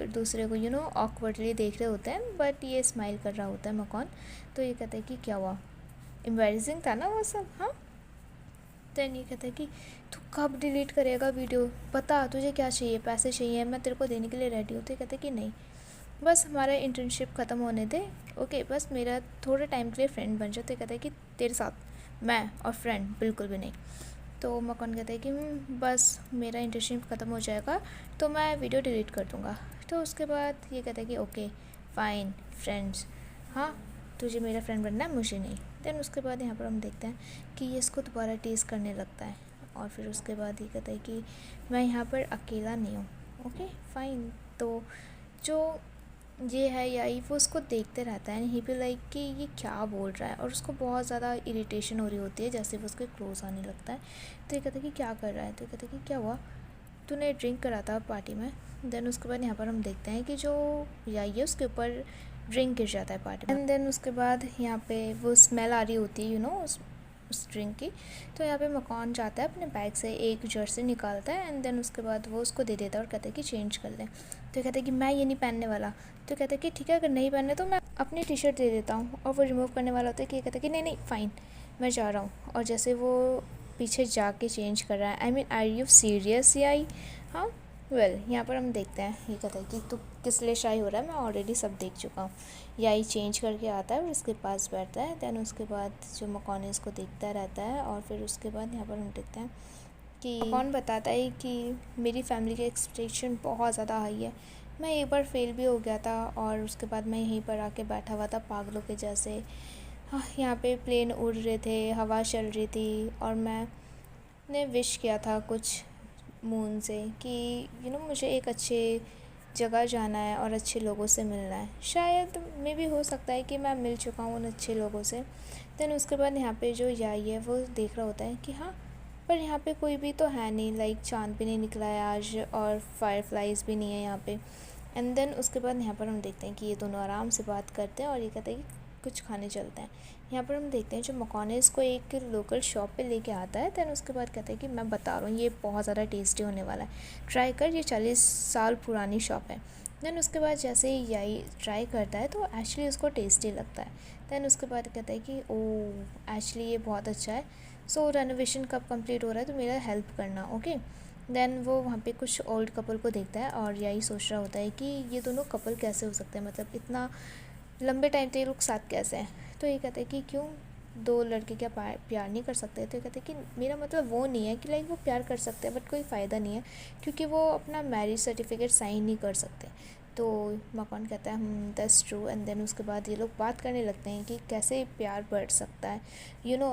दूसरे को ऑकवर्डली देख रहे होते हैं, बट ये स्माइल कर रहा होता है मकान। तो ये कहता है कि क्या हुआ, एम्बैरेसिंग था ना वो सब, हाँ। देन ये कहता है कि तू कब डिलीट करेगा वीडियो, बता तुझे क्या चाहिए, पैसे चाहिए, मैं तेरे को देने के लिए रेडी हूँ। तो ये कहता है कि नहीं, बस हमारा इंटर्नशिप ख़त्म होने दे, ओके, बस मेरा थोड़े टाइम के लिए फ्रेंड बन जाओ। तो ये कहता है कि तेरे साथ मैं और फ्रेंड बिल्कुल भी नहीं। तो मकान कहता है कि बस मेरा इंटर्नशिप ख़त्म हो जाएगा तो मैं वीडियो डिलीट कर दूँगा। तो उसके बाद ये कहता है कि ओके फ़ाइन फ्रेंड्स, हाँ तुझे मेरा फ्रेंड बनना है, मुझे नहीं। देन उसके बाद यहाँ पर हम देखते हैं कि ये इसको दोबारा टीज़ करने लगता है और फिर उसके बाद ये कहता है कि मैं यहाँ पर अकेला नहीं हूँ, ओके फ़ाइन। तो जो ये है याई वो उसको देखते रहता है, ही भी लाइक कि ये क्या बोल रहा है, और उसको बहुत ज़्यादा इरिटेशन हो रही होती है जैसे वो उसके क्लोज आने लगता है। तो ये कहता है कि क्या कर रहा है, तो ये कहता है कि क्या हुआ, तूने ड्रिंक करा था पार्टी में। देन उसके बाद यहाँ पर हम देखते हैं कि जो याई है उसके ऊपर ड्रिंक गिर जाता है पार्टी में। एंड देन उसके बाद यहाँ पे वो स्मेल आ रही होती है उस ड्रिंक की। तो यहाँ पे मकान जाता है अपने बैग से एक जर्सी निकालता है एंड देन उसके बाद वो उसको दे देता है और कहता है कि चेंज कर ले। तो कहता है कि मैं ये नहीं पहनने वाला। तो कहता है कि ठीक है अगर नहीं पहनने तो मैं अपनी टी शर्ट दे देता हूँ, और वो रिमूव करने वाला होता है कि ये कहता है कि नहीं नहीं फ़ाइन मैं जा रहा हूँ। और जैसे वो पीछे जाके चेंज कर रहा है, I mean are you serious याई, हाँ वेल यहाँ पर हम देखते हैं ये कहता है कि तू किस लिए शाई हो रहा है, मैं ऑलरेडी सब देख चुका हूँ। याई चेंज करके आता है और इसके पास बैठता है। दैन उसके बाद जो मकान है इसको देखता रहता है और फिर उसके बाद यहाँ पर हम देखते हैं कि मकान बताता है कि मेरी फैमिली की एक्सपेक्टेशन बहुत ज़्यादा हाई है, मैं एक बार फेल भी हो गया था और उसके बाद मैं यहीं पर आके बैठा हुआ था पागलों के जैसे। हाँ यहाँ पे प्लेन उड़ रहे थे, हवा चल रही थी और मैंने विश किया था कुछ मून से कि मुझे एक अच्छे जगह जाना है और अच्छे लोगों से मिलना है। शायद मे भी हो सकता है कि मैं मिल चुका हूँ उन अच्छे लोगों से। देन उसके बाद यहाँ पे जो याई है वो देख रहा होता है कि हाँ पर यहाँ पे कोई भी तो है नहीं, लाइक चाँद भी नहीं निकला है आज और फायरफ्लाइज भी नहीं है यहाँ पे। एंड देन उसके बाद यहाँ पर हम देखते हैं कि ये दोनों आराम से बात करते हैं और ये कहते हैं कि कुछ खाने चलते हैं। यहाँ पर हम देखते हैं जो मकान है इसको एक लोकल शॉप पे लेके आता है। दैन उसके बाद कहता है कि मैं बता रहा हूँ ये बहुत ज़्यादा टेस्टी होने वाला है, ट्राई कर, ये 40 साल पुरानी शॉप है। दैन उसके बाद जैसे ही याई ट्राई करता है तो एक्चुअली उसको टेस्टी लगता है। दैन उसके बाद कहता है कि ओह एक्चुअली ये बहुत अच्छा है, सो रेनोवेशन कब कंप्लीट हो रहा है तो मेरा हेल्प करना, ओके। देन वो वहाँ पे कुछ ओल्ड कपल को देखता है और यही सोच रहा होता है कि ये दोनों कपल कैसे हो सकते हैं, मतलब इतना लंबे टाइम तक ये लोग साथ कैसे हैं। तो ये कहते हैं कि क्यों दो लड़के क्या प्यार नहीं कर सकते। तो ये कहते हैं कि मेरा मतलब वो नहीं है कि लाइक वो प्यार कर सकते हैं बट कोई फ़ायदा नहीं है क्योंकि वो अपना मैरिज सर्टिफिकेट साइन नहीं कर सकते। तो मकान कहता है दैट्स ट्रू। एंड देन उसके बाद ये लोग बात करने लगते हैं कि कैसे प्यार बढ़ सकता है,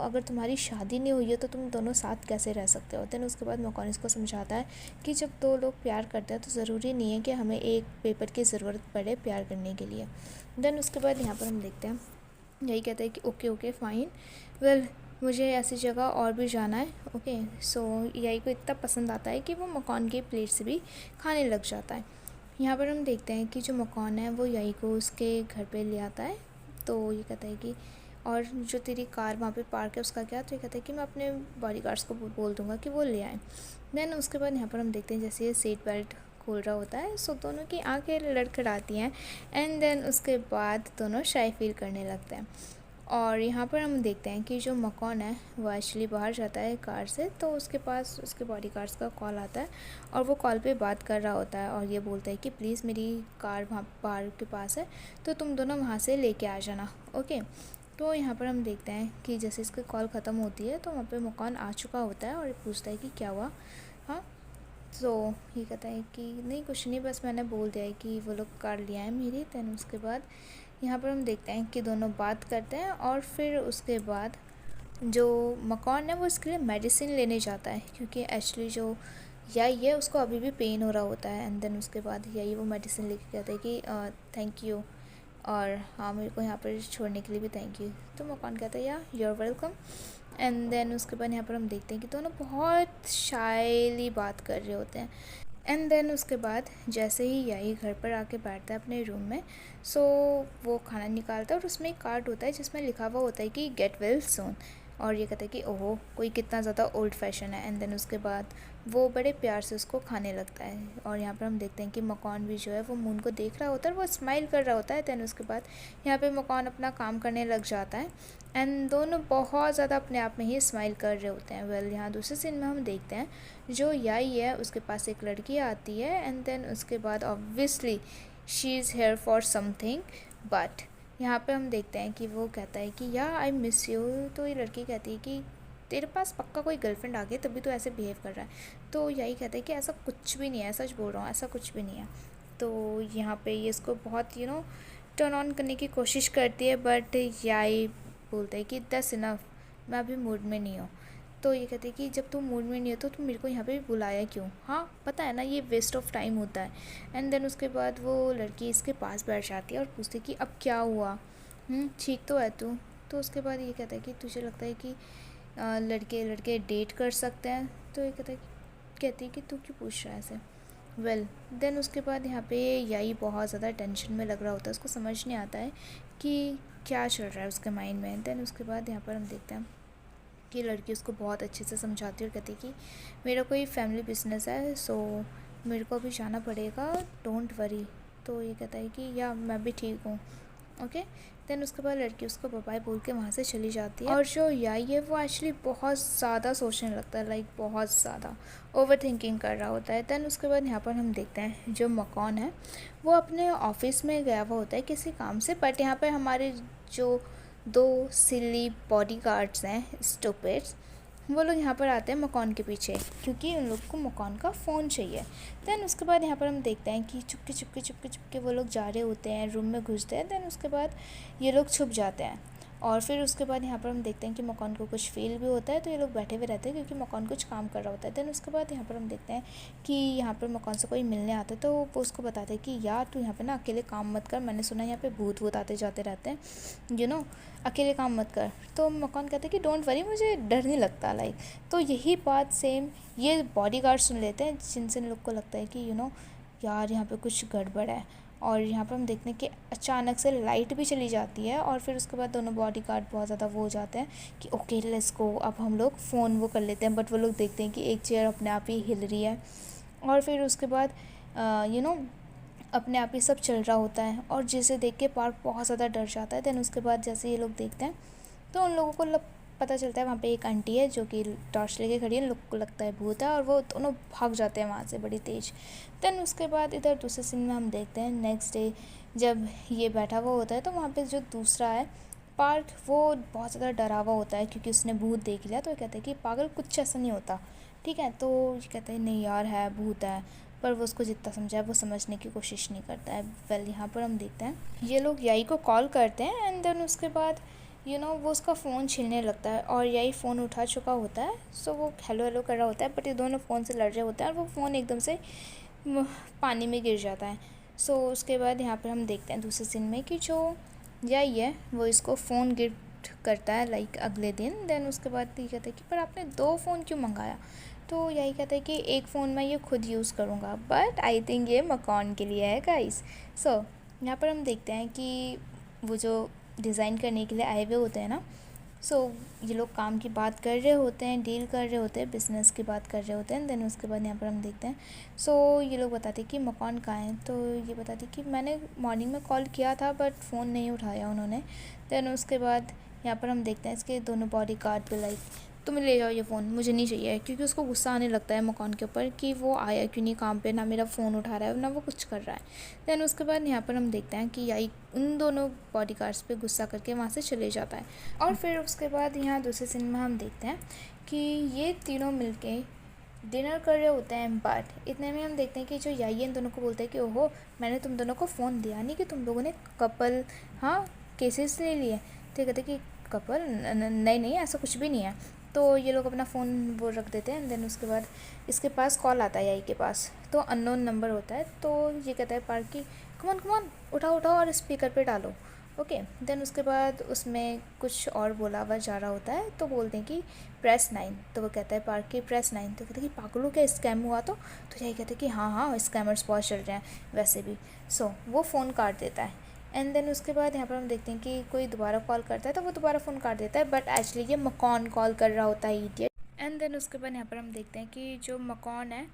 अगर तुम्हारी शादी नहीं हुई है तो तुम दोनों साथ कैसे रह सकते हो। देन उसके बाद मकान इसको समझाता है कि जब दो लोग प्यार करते हैं तो ज़रूरी नहीं है कि हमें एक पेपर की ज़रूरत पड़े प्यार करने के लिए। देन उसके बाद यहाँ पर हम देखते हैं यही कहता है कि ओके फ़ाइन, वेल मुझे ऐसी जगह और भी जाना है, ओके। सो यही को इतना पसंद आता है कि वो मकान की प्लेट से भी खाने लग जाता है। यहाँ पर हम देखते हैं कि जो मकान है वो यही को उसके घर पे ले आता है। तो ये कहता है कि और जो तेरी कार वहाँ पे पार्क है उसका क्या। तो ये कहता है कि मैं अपने बॉडीगार्ड्स को बोल दूँगा कि वो ले आए। देन उसके बाद यहाँ पर हम देखते हैं जैसे ये सीट बेल्ट खोल रहा होता है, सो दोनों की आंखें लड़खड़ाती हैं एंड देन उसके बाद दोनों शाय फील करने लगते हैं। और यहाँ पर हम देखते हैं कि जो मकान है वो एक्चुअली बाहर जाता है कार से, तो उसके पास उसके बॉडीगार्ड्स का कॉल आता है और वो कॉल पे बात कर रहा होता है और ये बोलता है कि प्लीज़ मेरी कार वहाँ बाहर के पास है तो तुम दोनों वहाँ से लेके आ जाना, ओके। तो यहाँ पर हम देखते हैं कि जैसे इसकी कॉल ख़त्म होती है तो वहाँ पे मकान आ चुका होता है और पूछता है कि क्या हुआ, हाँ। तो ये कहता है कि नहीं कुछ नहीं, बस मैंने बोल दिया है कि वो लोग कार ले आए मेरी। दैन उसके बाद यहाँ पर हम देखते हैं कि दोनों बात करते हैं और फिर उसके बाद जो मकान है वो इसके लिए मेडिसिन लेने जाता है क्योंकि एक्चुअली जो यही है, उसको अभी भी पेन हो रहा होता है। एंड देन उसके बाद यही वो मेडिसिन लेके कहते हैं कि थैंक यू, और हाँ मेरे को यहाँ पर छोड़ने के लिए भी थैंक यू। तो मकान कहता है yeah you are welcome. And then उसके बाद यहाँ पर हम देखते हैं कि दोनों बहुत शायली बात कर रहे होते हैं। एंड देन उसके बाद जैसे ही यही घर पर आके बैठता है अपने रूम में, सो वो खाना निकालता है और उसमें एक कार्ड होता है जिसमें लिखा हुआ होता है कि गेट वेल सून। और ये कहता है कि ओहो कोई कितना ज़्यादा ओल्ड फैशन है। एंड देन उसके बाद वो बड़े प्यार से उसको खाने लगता है। और यहाँ पर हम देखते हैं कि मकान भी जो है वो मून को देख रहा होता है और वो स्माइल कर रहा होता है। देन उसके बाद यहाँ पे मकान अपना काम करने लग जाता है एंड दोनों बहुत ज़्यादा अपने आप में ही स्माइल कर रहे होते हैं। वेल यहाँ दूसरे सीन में हम देखते हैं जो याई है उसके पास एक लड़की आती है। एंड देन उसके बाद obviously she is here for something, but यहाँ पे हम देखते हैं कि वो कहता है कि या आई मिस यू। तो ये लड़की कहती है कि तेरे पास पक्का कोई गर्लफ्रेंड आ गई तभी तो ऐसे बिहेव कर रहा है। तो यही कहता है कि ऐसा कुछ भी नहीं है, सच बोल रहा हूँ, ऐसा कुछ भी नहीं है। तो यहाँ पे ये इसको बहुत टर्न ऑन करने की कोशिश करती है, बट यही बोलता है कि दैट्स इनफ, मैं अभी मूड में नहीं हूँ। तो ये कहते हैं कि जब तुम मूड में नहीं हो तो तुम मेरे को यहाँ पे बुलाया क्यों, हाँ पता है ना ये वेस्ट ऑफ टाइम होता है। एंड देन उसके बाद वो लड़की इसके पास बैठ जाती है और पूछती है कि अब क्या हुआ, ठीक तो है तू। तो उसके बाद ये कहता है कि तुझे लगता है कि लड़के लड़के डेट कर सकते हैं। तो ये कहती है कि तू क्यों पूछ रहा है ऐसे। वेल देन उसके बाद यहाँ पे यही बहुत ज़्यादा टेंशन में लग रहा होता है, उसको समझ नहीं आता है कि क्या चल रहा है उसके माइंड में। देन उसके बाद यहाँ पर हम देखते हैं कि लड़की उसको बहुत अच्छे से समझाती है और कहती है कि मेरा कोई फैमिली बिजनेस है, सो मेरे को अभी जाना पड़ेगा, डोंट वरी। तो ये कहता है कि या मैं भी ठीक हूँ, ओके। देन उसके बाद लड़की उसको बाय बोल के वहाँ से चली जाती है। और जो याई है वो एक्चुअली बहुत ज़्यादा सोचने लगता है, लाइक बहुत ज़्यादा ओवर थिंकिंग कर रहा होता है। देन उसके बाद यहाँ पर हम देखते हैं जो मकान है वो अपने ऑफिस में गया हुआ होता है किसी काम से, बट यहाँ पर हमारे जो दो सिली बॉडी गार्ड्स हैं स्टूपिड्स, वो लोग यहाँ पर आते हैं मकान के पीछे क्योंकि उन लोग को मकान का फ़ोन चाहिए। देन उसके बाद यहाँ पर हम देखते हैं कि चुपके वो लोग जा रहे होते हैं, रूम में घुसते हैं। देन उसके बाद ये लोग छुप जाते हैं और फिर उसके बाद यहाँ पर हम देखते हैं कि मकान को कुछ फील भी होता है, तो ये लोग बैठे हुए रहते हैं क्योंकि मकान कुछ काम कर रहा होता है। देन उसके बाद यहाँ पर हम देखते हैं कि यहाँ पर मकान से कोई मिलने आता है, तो वो उसको बताते हैं कि यार तू यहाँ पे ना अकेले काम मत कर, मैंने सुना है यहाँ पे भूत वूत आते जाते रहते हैं, अकेले काम मत कर। तो मकान कहते हैं कि डोंट वरी, मुझे डर नहीं लगता, लाइक। तो यही बात सेम ये बॉडीगार्ड सुन लेते हैं जिनसे इन लोग को लगता है कि यार यहाँ पे कुछ गड़बड़ है। और यहाँ पर हम देखते हैं कि अचानक से लाइट भी चली जाती है और फिर उसके बाद दोनों बॉडीगार्ड बहुत ज़्यादा वो हो जाते हैं कि ओके लेट्स गो, अब हम लोग फ़ोन वो कर लेते हैं। बट वो लोग देखते हैं कि एक चेयर अपने आप ही हिल रही है और फिर उसके बाद अपने आप ही सब चल रहा होता है और जिसे देख के पार्क बहुत ज़्यादा डर जाता है। देन उसके बाद जैसे ये लोग देखते हैं तो उन लोगों को पता चलता है वहाँ पे एक आंटी है जो कि टॉर्च लेके खड़ी है, उन लोग को लगता है भूत है और वो दोनों भाग जाते हैं वहाँ से बड़ी तेज़। देन उसके बाद इधर दूसरे सीन में हम देखते हैं नेक्स्ट डे जब ये बैठा हुआ होता है तो वहाँ पे जो दूसरा है पार्क, वो बहुत ज़्यादा डरा हुआ होता है क्योंकि उसने भूत देख लिया। तो ये कहते हैं कि पागल कुछ ऐसा नहीं होता, ठीक है। तो ये कहते हैं नहीं यार है, भूत है, पर वो उसको जितना समझाए वो समझने की कोशिश नहीं करता है। वेल यहाँ पर हम देखते हैं ये लोग याई को कॉल करते हैं एंड देन उसके बाद वो उसका फ़ोन छीनने लगता है और यही फ़ोन उठा चुका होता है। सो वो हेलो हेलो कर रहा होता है बट ये दोनों फ़ोन से लड़ रहे होते हैं और वो फ़ोन एकदम से पानी में गिर जाता है। सो उसके बाद यहाँ पर हम देखते हैं दूसरे सीन में कि जो यही है वो इसको फ़ोन गिफ्ट करता है लाइक अगले दिन। देन उसके बाद ये कहता है कि पर आपने 2 फ़ोन क्यों मंगाया। तो यही कहता है कि एक फ़ोन मैं ये खुद यूज़ करूँगा, बट आई थिंक ये मकान के लिए है गाइस। सो यहाँ पर हम देखते हैं कि वो जो डिज़ाइन करने के लिए आए हुए होते हैं ना, सो ये लोग काम की बात कर रहे होते हैं, डील कर रहे होते हैं, बिज़नेस की बात कर रहे होते हैं। देन उसके बाद यहाँ पर हम देखते हैं ये लोग बताते हैं कि मकान कहाँ है। तो ये बताते हैं कि मैंने मॉर्निंग में कॉल किया था बट फ़ोन नहीं उठाया उन्होंने। देन उसके बाद यहाँ पर हम देखते हैं इसके दोनों बॉडी गार्ड पे लाइक तुम ले जाओ ये फ़ोन, मुझे नहीं चाहिए, क्योंकि उसको गुस्सा आने लगता है मकान के ऊपर कि वो आया क्यों नहीं काम पे, ना मेरा फ़ोन उठा रहा है ना वो कुछ कर रहा है। देन उसके बाद यहाँ पर हम देखते हैं कि याई उन दोनों बॉडीगार्ड्स पे गुस्सा करके वहाँ से चले जाता है। और फिर उसके बाद यहाँ दूसरे सीन में हम देखते हैं कि ये तीनों मिलके डिनर कर रहे होते हैं। बट इतने में हम देखते हैं कि जो याई इन दोनों को बोलते हैं कि ओहो मैंने तुम दोनों को फ़ोन दिया नहीं कि तुम लोगों ने कपल केसेस ले लिए। तो कहते हैं कि कपल नहीं ऐसा कुछ भी नहीं है। तो तो ये लोग अपना फ़ोन वो रख देते हैं एंड देन उसके बाद इसके पास कॉल आता है याई के पास, तो अननोन नंबर होता है। तो ये कहता है पार्क की कम ऑन उठाओ उठाओ और स्पीकर पे डालो। ओके देन उसके बाद उसमें कुछ और बोला हुआ जा रहा होता है, तो बोलते हैं कि प्रेस 9। तो वो कहता है पार्क की प्रेस 9। तो कहते हैं कि पागलों क्या स्कैम हुआ? तो यही कहते हैं कि हाँ हाँ स्कैमर्स बहुत चल रहे हैं वैसे भी। सो वो फ़ोन काट देता है एंड देन उसके बाद यहाँ पर हम देखते हैं कि कोई दोबारा कॉल करता है, तो वो दोबारा फ़ोन काट देता है, बट एक्चुअली ये मकॉन कॉल कर रहा होता है, इडियट। एंड देन उसके बाद यहाँ पर हम देखते हैं कि जो मकॉन है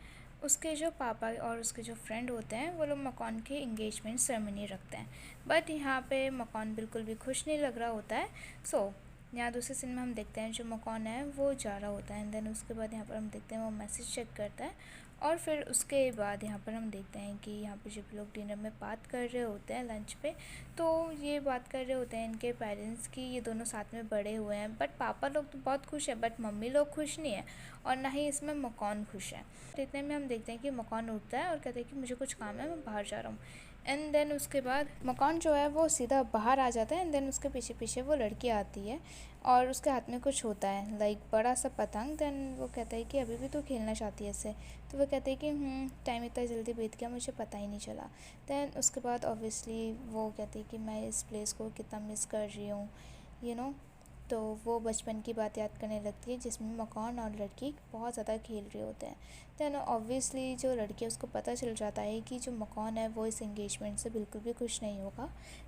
उसके जो पापा और उसके जो फ्रेंड होते हैं वो लोग मकॉन के इंगेजमेंट सेरेमनी रखते हैं, बट यहाँ पे मकॉन बिल्कुल भी खुश नहीं लग रहा होता है। सो यहाँ दूसरे सीन में हम देखते हैं जो मकॉन है वो जा रहा होता है एंड देन उसके बाद यहाँ पर हम देखते हैं वो मैसेज चेक करता है, और फिर उसके बाद यहाँ पर हम देखते हैं कि यहाँ पे जब लोग डिनर में बात कर रहे होते हैं लंच पे, तो ये बात कर रहे होते हैं इनके पेरेंट्स की ये दोनों साथ में बड़े हुए हैं, बट पापा लोग तो बहुत खुश है बट मम्मी लोग खुश नहीं है, और ना ही इसमें मकॉन खुश है। इतने में हम देखते हैं कि मकॉन उठता है और कहते हैं कि मुझे कुछ काम है, मैं बाहर जा रहा हूँ। एंड देन उसके बाद मकॉन जो है वो सीधा बाहर आ जाता है एंड देन उसके पीछे पीछे वो लड़की आती है और उसके हाथ में कुछ होता है लाइक बड़ा सा पतंग। देन वो कहता है कि अभी भी तू खेलना चाहती है इससे? तो वो कहते हैं कि टाइम इतना जल्दी बीत गया, मुझे पता ही नहीं चला। देन उसके बाद ऑब्वियसली वो कहती है कि मैं इस प्लेस को कितना मिस कर रही हूँ, यू नो। तो वो बचपन की बात याद करने लगती है जिसमें मकॉन और लड़की बहुत ज़्यादा खेल रहे होते हैं। देन ऑब्वियसली जो लड़की है उसको पता चल जाता है कि जो मकॉन है वो इस एंगेजमेंट से बिल्कुल भी खुश नहीं होगा।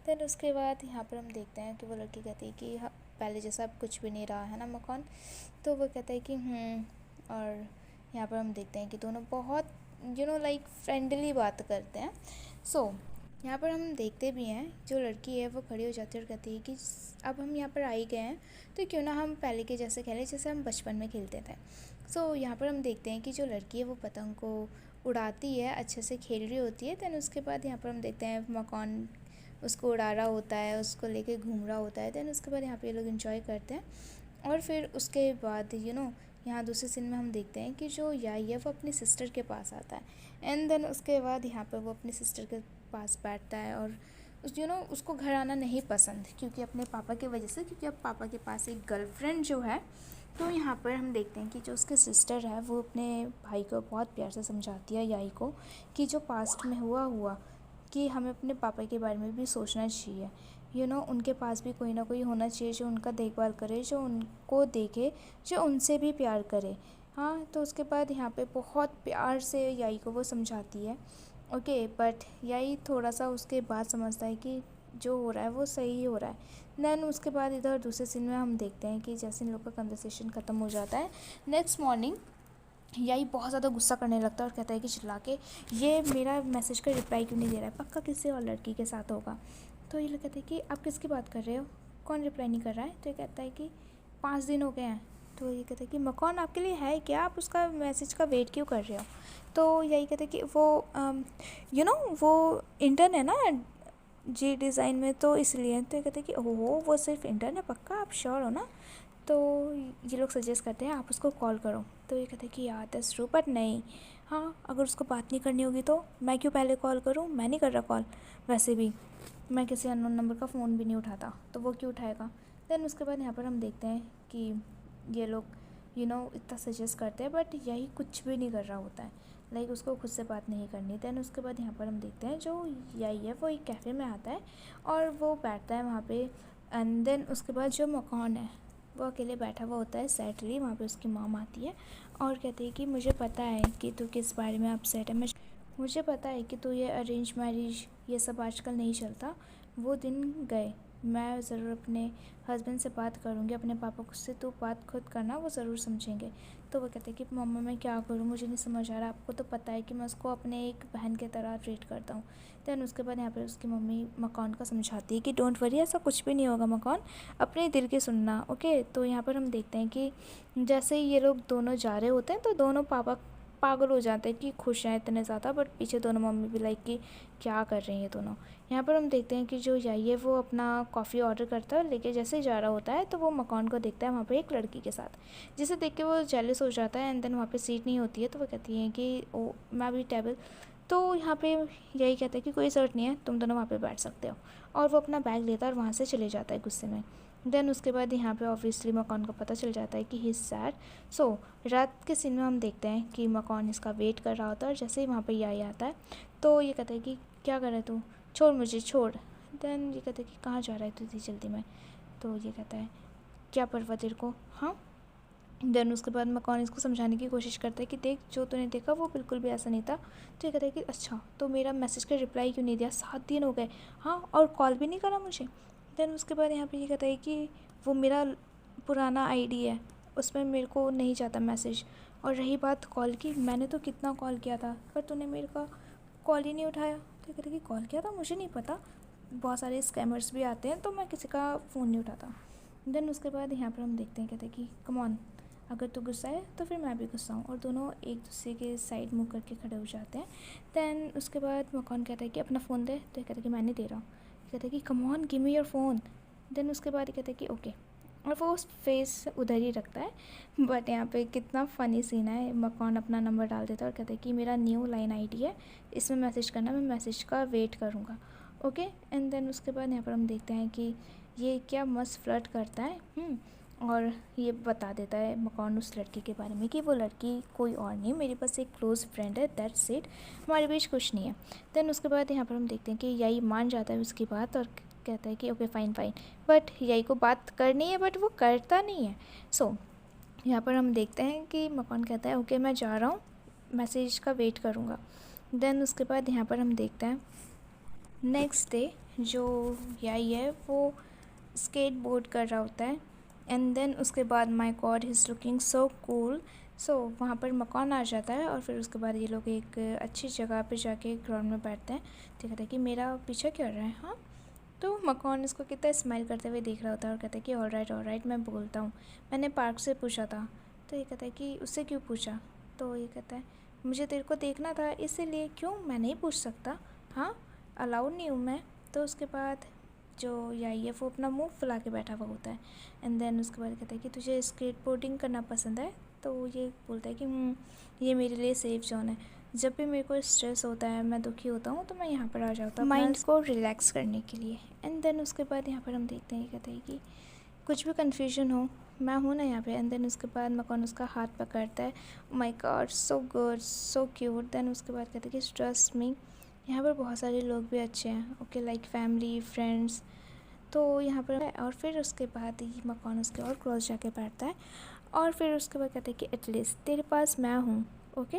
देन उसके बाद यहाँ पर हम देखते हैं कि वो लड़की कहती है कि पहले जैसा अब कुछ भी नहीं रहा है ना मकॉन। तो वो कहता है कि और यहाँ पर हम देखते हैं कि दोनों बहुत लाइक फ्रेंडली बात करते हैं। सो यहाँ पर हम देखते भी हैं जो लड़की है वो खड़ी हो जाती है और कहती है कि अब हम यहाँ पर आ ही गए हैं तो क्यों ना हम पहले के जैसे खेलें जैसे हम बचपन में खेलते थे। सो यहाँ पर हम देखते हैं कि जो लड़की है वो पतंग को उड़ाती है, अच्छे से खेल रही होती है। देन उसके बाद यहाँ पर हम देखते हैं मकॉन उसको उड़ा रहा होता है, उसको लेके घूम रहा होता है। देन उसके बाद यहाँ पे ये लोग एंजॉय करते हैं, और फिर उसके बाद यहाँ दूसरे सीन में हम देखते हैं कि जो याई है वो अपनी सिस्टर के पास आता है एंड देन उसके बाद यहाँ पर वो अपनी सिस्टर के पास बैठता है और उसको घर आना नहीं पसंद क्योंकि अपने पापा की वजह से, क्योंकि अब पापा के पास एक गर्लफ्रेंड जो है। तो यहाँ पर हम देखते हैं कि जो उसके सिस्टर है वो अपने भाई को बहुत प्यार से समझाती है याई को कि जो पास्ट में हुआ कि हमें अपने पापा के बारे में भी सोचना चाहिए। उनके पास भी कोई ना कोई होना चाहिए जो उनका देखभाल करे, जो उनको देखे, जो उनसे भी प्यार करे। हाँ, तो उसके बाद यहाँ पे बहुत प्यार से याई को वो समझाती है। ओके, बट याई थोड़ा सा उसके बाद समझता है कि जो हो रहा है वो सही हो रहा है। देन उसके बाद इधर दूसरे सीन में हम देखते हैं कि जैसे इन लोग का कन्वर्सेशन ख़त्म हो जाता है, नेक्स्ट मॉर्निंग याई बहुत ज़्यादा गुस्सा करने लगता है और कहता है कि चिल्ला के ये मेरा मैसेज का रिप्लाई क्यों नहीं दे रहा है, पक्का किसी और लड़की के साथ होगा। तो ये लोग कहते हैं कि आप किसकी बात कर रहे हो, कौन रिप्लाई नहीं कर रहा है? तो ये कहता है कि 5 दिन हो गए हैं। तो ये कहते हैं कि मकॉन आपके लिए है क्या, आप उसका मैसेज का वेट क्यों कर रहे हो? तो यही कहते हैं कि वो वो इंटर्न है ना जी डिज़ाइन में, तो इसलिए। तो ये कहते हैं कि ओहो वो सिर्फ इंटर्न है, पक्का आप श्योर हो ना? तो ये लोग सजेस्ट करते हैं आप उसको कॉल करो। तो ये कहते हैं कि यार दैट्स ट्रू, बट नहीं, हाँ अगर उसको बात नहीं करनी होगी तो मैं क्यों पहले कॉल करूँ, मैं नहीं कर रहा कॉल, वैसे भी मैं किसी अननोन नंबर का फ़ोन भी नहीं उठाता, तो वो क्यों उठाएगा? देन उसके बाद यहाँ पर हम देखते हैं कि ये लोग इतना सजेस्ट करते हैं बट यही कुछ भी नहीं कर रहा होता है, लाइक उसको खुद से बात नहीं करनी। देन उसके बाद यहाँ पर हम देखते हैं जो यही है वो एक कैफ़े में आता है और वो बैठता है वहाँ पे। एंड देन उसके बाद जो मकॉन है वो अकेले बैठा हुआ होता है सैडली। वहाँ पे उसकी मॉम आती है और कहती है कि मुझे पता है कि तू किस बारे में अपसेट है, मुझे पता है कि तू ये अरेंज मैरिज ये सब आजकल नहीं चलता, वो दिन गए। मैं ज़रूर अपने हस्बैंड से बात करूँगी, अपने पापा से तू बात खुद करना, वो ज़रूर समझेंगे। तो वो कहते हैं कि मम्मा मैं क्या करूँ, मुझे नहीं समझ आ रहा, आपको तो पता है कि मैं उसको अपने एक बहन की तरह ट्रीट करता हूँ। दैन उसके बाद यहाँ पर उसकी मम्मी मकॉन को समझाती है कि डोंट वरी, ऐसा कुछ भी नहीं होगा मकॉन, अपने दिल की सुनना। ओके, तो यहाँ पर हम देखते हैं कि जैसे ही ये लोग दोनों जा रहे होते हैं तो दोनों पापा पागल हो जाते हैं कि खुश हैं इतने ज़्यादा, बट पीछे दोनों मम्मी भी लाइक कि क्या कर रही हैं दोनों। यहाँ पर हम देखते हैं कि जो याई है वो अपना कॉफ़ी ऑर्डर करता है, लेके जैसे ही जा रहा होता है तो वो मकॉन को देखता है वहाँ पे एक लड़की के साथ, जिसे देख के वो जेलस हो जाता है। एंड देन वहाँ पे सीट नहीं होती है तो वो कहती हैं कि ओ मैं भी टेबल। तो यहाँ पे यही कहता है कि कोई ज़रूरत नहीं है, तुम दोनों वहाँ पे बैठ सकते हो, और वो अपना बैग लेता है और वहाँ से चले जाता है गुस्से में। देन उसके बाद यहाँ पे ऑब्वियसली मकान को पता चल जाता है कि ही इज़ सैड। सो रात के सीन में हम देखते हैं कि मकान इसका वेट कर रहा होता है और जैसे ही वहाँ पे याई आता है तो ये कहता है कि क्या कर रहा है तू, छोड़ मुझे छोड़। देन ये कहता है कि कहाँ जा रहा है तू इतनी जल्दी में। तो ये कहता है क्या परवाह तेरे को, हाँ। देन उसके बाद मकान इसको समझाने की कोशिश करता है कि देख जो तूने देखा वो बिल्कुल भी ऐसा नहीं था। तो ये कहता है कि अच्छा तो मेरा मैसेज का रिप्लाई क्यों नहीं दिया, 7 दिन हो गए, हाँ, और कॉल भी नहीं करा मुझे। देन उसके बाद यहाँ पे ये कहता है कि वो मेरा पुराना आईडी है, उसमें मेरे को नहीं जाता मैसेज। और रही बात कॉल की, मैंने तो कितना कॉल किया था पर तूने मेरे का कॉल ही नहीं उठाया। तो कहते कि कॉल किया था मुझे नहीं पता, बहुत सारे स्कैमर्स भी आते हैं तो मैं किसी का फ़ोन नहीं उठाता। देन उसके बाद यहाँ पर हम देखते हैं, कहते हैं कि कम ऑन, अगर तू गुस्सा है तो फिर मैं भी गुस्सा हूँ, और दोनों एक दूसरे के साइड मुँह करके खड़े हो जाते हैं। दैन उसके बाद मकान कहता है कि अपना फ़ोन दे। तो कहता है कि मैं नहीं दे रहा हूँ। कहता है कि come on give me your phone. Then उसके बाद कहता है कि ओके, और वो उस फेस उधर ही रखता है। बट यहाँ पे कितना फ़नी सीन है, मकान अपना नंबर डाल देता है और कहता है कि मेरा न्यू लाइन आईडी है, इसमें मैसेज करना, मैं मैसेज का वेट करूँगा, ओके। एंड देन उसके बाद यहाँ पर हम देखते हैं कि ये क्या मस्त फ्लर्ट करता है। और ये बता देता है मकान उस लड़की के बारे में कि वो लड़की कोई और नहीं, मेरे पास एक क्लोज़ फ्रेंड है, दैट्स इट, हमारे बीच कुछ नहीं है। देन उसके बाद यहाँ पर हम देखते हैं कि यही मान जाता है उसकी बात और कहता है कि ओके फाइन फाइन, बट यही को बात करनी है बट वो करता नहीं है। सो यहाँ पर हम देखते हैं कि मकान कहता है ओके मैं जा रहा हूँ, मैसेज का वेट करूँगा। देन उसके बाद यहाँ पर हम देखते हैं नेक्स्ट डे जो यही है वो स्केट बोर्ड कर रहा होता है। एंड देन उसके बाद my god he is looking so cool. So वहाँ पर मकान आ जाता है और फिर उसके बाद ये लोग एक अच्छी जगह पे जाके ग्राउंड में बैठते हैं। तो कहते हैं कि मेरा पीछा क्यों रहा है, हाँ। तो मकान इसको कितना स्माइल करते हुए देख रहा होता है और कहता है कि ऑल राइट मैं बोलता हूँ, मैंने पार्क से पूछा था। तो ये कहता है कि उससे क्यों पूछा। तो ये कहता है मुझे तेरे को देखना था इसीलिए। क्यों, मैं नहीं पूछ सकता, हाँ, अलाउड नहीं हूँ मैं। तो उसके बाद जो यही है वो अपना मुंह फुला के बैठा हुआ होता है। एंड देन उसके बाद कहता है कि तुझे स्केट बोर्डिंग करना पसंद है। तो ये बोलता है कि ये मेरे लिए सेफ जोन है, जब भी मेरे को स्ट्रेस होता है, मैं दुखी होता हूँ तो मैं यहाँ पर आ जाता हूँ माइंड को रिलैक्स करने के लिए। एंड देन उसके बाद यहाँ पर हम देखते हैं, कहते हैं कि कुछ भी कन्फ्यूजन हो मैं हूँ ना यहाँ पे। एंड देन उसके बाद मकान उसका हाथ पकड़ता है, my god so good so cute. Then उसके बाद कहते हैं कि ट्रस्ट मी, यहाँ पर बहुत सारे लोग भी अच्छे हैं, ओके, लाइक फैमिली फ्रेंड्स। तो यहाँ पर और फिर उसके बाद ये मकान उसके और क्लोज जाके बैठता है और फिर उसके बाद कहते हैं कि एटलीस्ट तेरे पास मैं हूँ, ओके।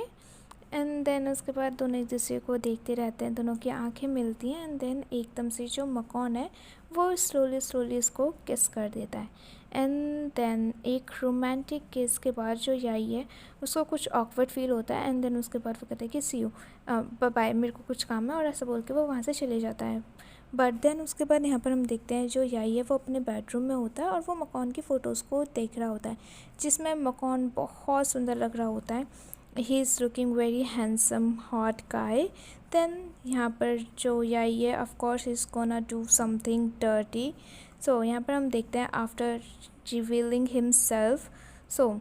एंड देन उसके बाद दोनों एक दूसरे को देखते रहते हैं, दोनों की आंखें मिलती हैं। एंड देन एकदम से जो मकान है वो स्लोली इसको किस कर देता है। एंड देन एक रोमांटिक किस के बाद जो यही है उसको कुछ ऑकवर्ड फील होता है। एंड देन उसके बाद वो कहता है कि सी यू, बाय बाय, मेरे को कुछ काम है, और ऐसा बोल के वो वहाँ से चले जाता है। बट देन उसके बाद यहाँ पर हम देखते हैं जो यही है वो अपने बेडरूम में होता है और वो मकान की फ़ोटोज़ को देख रहा होता है, जिसमें मकान बहुत सुंदर लग रहा होता है। He is looking very handsome hot guy. Then यहाँ पर जो यही है of course is gonna do something dirty. So यहाँ पर हम देखते हैं आफ्टर रिवीलिंग हिमसेल्फ, सो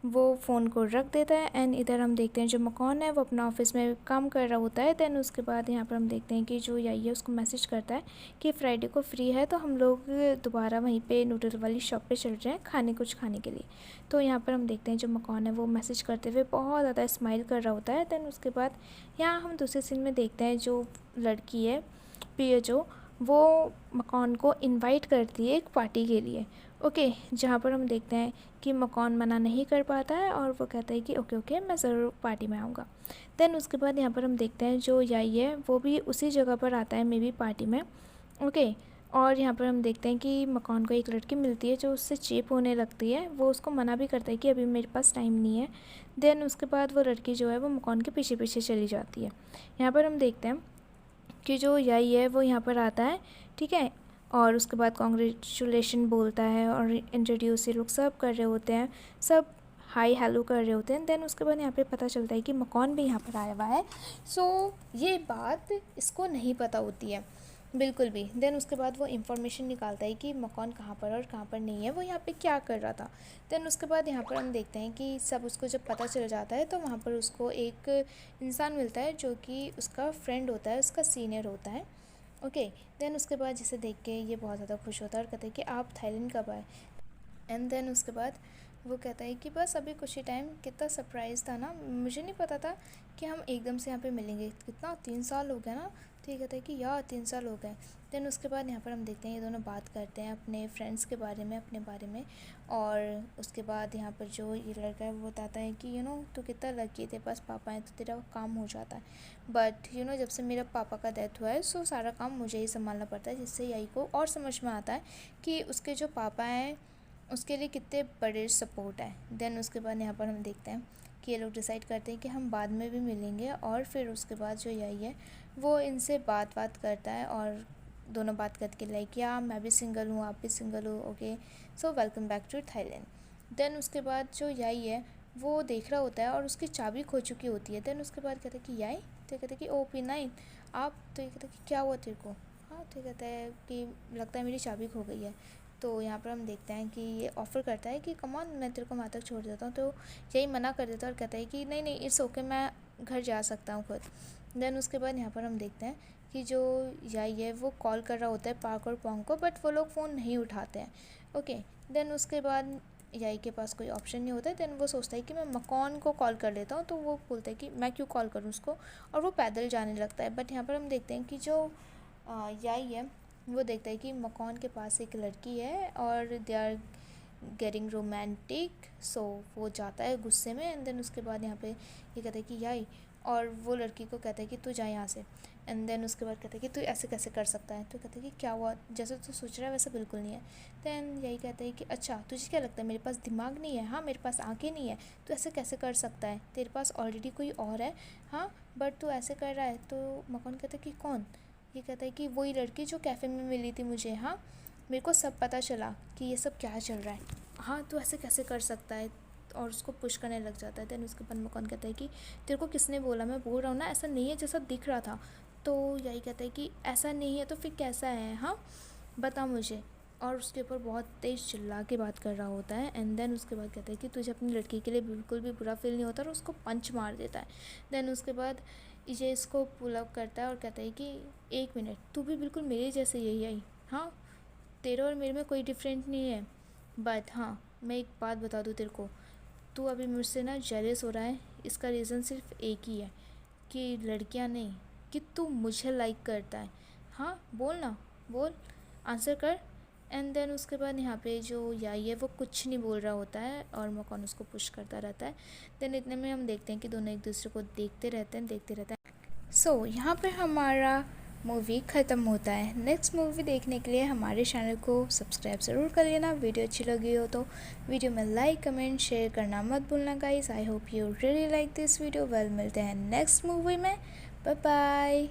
वो फ़ोन को रख देता है। एंड इधर हम देखते हैं जो मकान है वो अपना ऑफिस में काम कर रहा होता है। देन उसके बाद यहाँ पर हम देखते हैं कि जो यही है उसको मैसेज करता है कि फ्राइडे को फ्री है तो हम लोग दोबारा वहीं पे नूडल वाली शॉप पे चल रहे हैं कुछ खाने के लिए। तो यहाँ पर हम देखते हैं जो मकान है वो मैसेज करते हुए बहुत ज़्यादा स्माइल कर रहा होता है। देन उसके बाद यहाँ हम दूसरे सीन में देखते हैं जो लड़की है प्रिया, जो वो मकान को इनवाइट करती है एक पार्टी के लिए, ओके। जहाँ पर हम देखते हैं कि मकान मना नहीं कर पाता है और वो कहता है कि ओके मैं ज़रूर पार्टी में आऊँगा। देन उसके बाद यहाँ पर हम देखते हैं जो यही है वो भी उसी जगह पर आता है मे बी पार्टी में, ओके। और यहाँ पर हम देखते हैं कि मकान को एक लड़की मिलती है जो उससे चीप होने लगती है, वो उसको मना भी करता है कि अभी मेरे पास टाइम नहीं है। देन उसके बाद वो लड़की जो है वो मकान के पीछे पीछे चली जाती है। यहाँ पर हम देखते हैं कि जो यही है वो यहाँ पर आता है, ठीक है, और उसके बाद कॉन्ग्रेचुलेशन बोलता है और इंट्रोड्यूस ये लोग सब कर रहे होते हैं, सब हाई हेलो कर रहे होते हैं। देन उसके बाद यहाँ पे पता चलता है कि मकान भी यहाँ पर आया हुआ है। सो ये बात इसको नहीं पता होती है बिल्कुल भी। देन उसके बाद वो इन्फॉर्मेशन निकालता है कि मकान कहाँ पर और कहाँ पर नहीं है, वो यहाँ पे क्या कर रहा था। देन उसके बाद यहाँ पर हम देखते हैं कि सब उसको जब पता चल जाता है तो वहाँ पर उसको एक इंसान मिलता है जो कि उसका फ्रेंड होता है, उसका सीनियर होता है, ओके। देन उसके बाद जिसे देख के ये बहुत ज़्यादा खुश होता है और कहता है कि आप थाईलैंड कब आए। एंड देन उसके बाद वो कहता है कि बस अभी कुछ ही टाइम। कितना सरप्राइज़ था ना, मुझे नहीं पता था कि हम एकदम से यहाँ पे मिलेंगे। कितना 3 साल हो गया ना। तो ये कहता है कि यार 3 साल हो गए। देन उसके बाद यहाँ पर हम देखते हैं ये दोनों बात करते हैं अपने फ्रेंड्स के बारे में, अपने बारे में। और उसके बाद यहाँ पर जो ये लड़का है वो बताता है कि तू कितना लकी है, तेरे पास पापा हैं तो तेरा काम हो जाता है। बट जब से मेरा पापा का डेथ हुआ है सो सारा काम मुझे ही संभालना पड़ता है, जिससे यही को और समझ में आता है कि उसके जो पापा हैं उसके लिए कितने बड़े सपोर्ट है। देन उसके बाद यहाँ पर हम देखते हैं कि ये लोग डिसाइड करते हैं कि हम बाद में भी मिलेंगे। और फिर उसके बाद जो यही है वो इनसे बात करता है और दोनों बात करके लाइक या मैं भी सिंगल हूँ, आप भी सिंगल हो, okay so welcome back to Thailand. Then उसके बाद जो यही है वो देख रहा होता है और उसकी चाबी खो चुकी होती है। देन उसके बाद कहता है कि याई, तो कहते हैं कि ओ P9 आप, तो ये कहते हैं कि क्या हुआ तेरे को। हाँ, तो कहता है कि लगता है मेरी चाबी खो गई है। तो यहाँ पर हम देखते हैं कि ये ऑफ़र करता है कि कमान मैं तेरे को वहाँ तक छोड़ देता हूँ। तो यही मना कर देता है और कहता है कि नहीं नहीं इट्स ओके, मैं घर जा सकता हूँ खुद। देन उसके बाद यहाँ पर हम देखते हैं कि जो यही है वो कॉल कर रहा होता है पार्क और पोंग को, बट वो लोग फ़ोन नहीं उठाते हैं। ओके। देन उसके बाद यही के पास कोई ऑप्शन नहीं होता है। देन वो सोचता है कि मैं मकॉन को कॉल कर लेता हूँ। तो वो बोलता है कि मैं क्यों कॉल करूँ उसको, और वो पैदल जाने लगता है। बट यहाँ पर हम देखते हैं कि जो यही है वो देखता है कि मकॉन के पास एक लड़की है और दे आर गेटिंग रोमांटिक। सो वो जाता है गुस्से में। एंड देन उसके बाद यहाँ पे ये कहता है कि याई, और वो लड़की को कहता है कि तू जा यहाँ से। एंड देन उसके बाद कहता है कि तू ऐसे कैसे कर सकता है। तो कहता है कि क्या हुआ, जैसे तू सोच रहा है वैसा बिल्कुल नहीं है। देन यही कहता है कि अच्छा तुझे क्या लगता है मेरे पास दिमाग नहीं है, हाँ मेरे पास आँखें नहीं है, तू ऐसे कैसे कर सकता है, तेरे पास ऑलरेडी कोई और है, हाँ बट तू ऐसे कर रहा है। तो मकॉन कहता है कि कौन। ये कहता है कि वही लड़की जो कैफ़े में मिली थी मुझे, हाँ मेरे को सब पता चला कि ये सब क्या चल रहा है, हाँ तू ऐसे कैसे कर सकता है। और उसको पुश करने लग जाता है। देन उसके बाद मकॉन कहता है कि तेरे को किसने बोला, मैं बोल रहा हूँ ना ऐसा नहीं है जैसा दिख रहा था। तो यही कहता है कि ऐसा नहीं है तो फिर कैसा है, हाँ बता मुझे। और उसके ऊपर बहुत तेज़ चिल्ला के बात कर रहा होता है। एंड देन उसके बाद कहता है कि तुझे अपनी लड़की के लिए बिल्कुल भी बुरा फील नहीं होता, और उसको पंच मार देता है। देन उसके बाद ये इसको पुल अप करता है और कहता है कि 1 मिनट, तू भी बिल्कुल मेरे जैसे यही आई, हाँ तेरे और मेरे में कोई डिफरेंट नहीं है। बट हाँ मैं एक बात बता दूँ तेरे को, तू अभी मुझसे ना जेलस हो रहा है, इसका रीज़न सिर्फ एक ही है कि लड़कियां नहीं, कि तू मुझे लाइक करता है, हाँ बोल ना, बोल आंसर कर। एंड देन उसके बाद यहाँ पे जो याई है वो कुछ नहीं बोल रहा होता है और मकॉन उसको पुश करता रहता है। देन इतने में हम देखते हैं कि दोनों एक दूसरे को देखते रहते हैं। सो यहाँ पर हमारा मूवी ख़त्म होता है। नेक्स्ट मूवी देखने के लिए हमारे चैनल को सब्सक्राइब ज़रूर कर लेना। वीडियो अच्छी लगी हो तो वीडियो में लाइक कमेंट शेयर करना मत भूलना guys. I hope you really like this video. Well मिलते हैं नेक्स्ट मूवी में। Bye bye.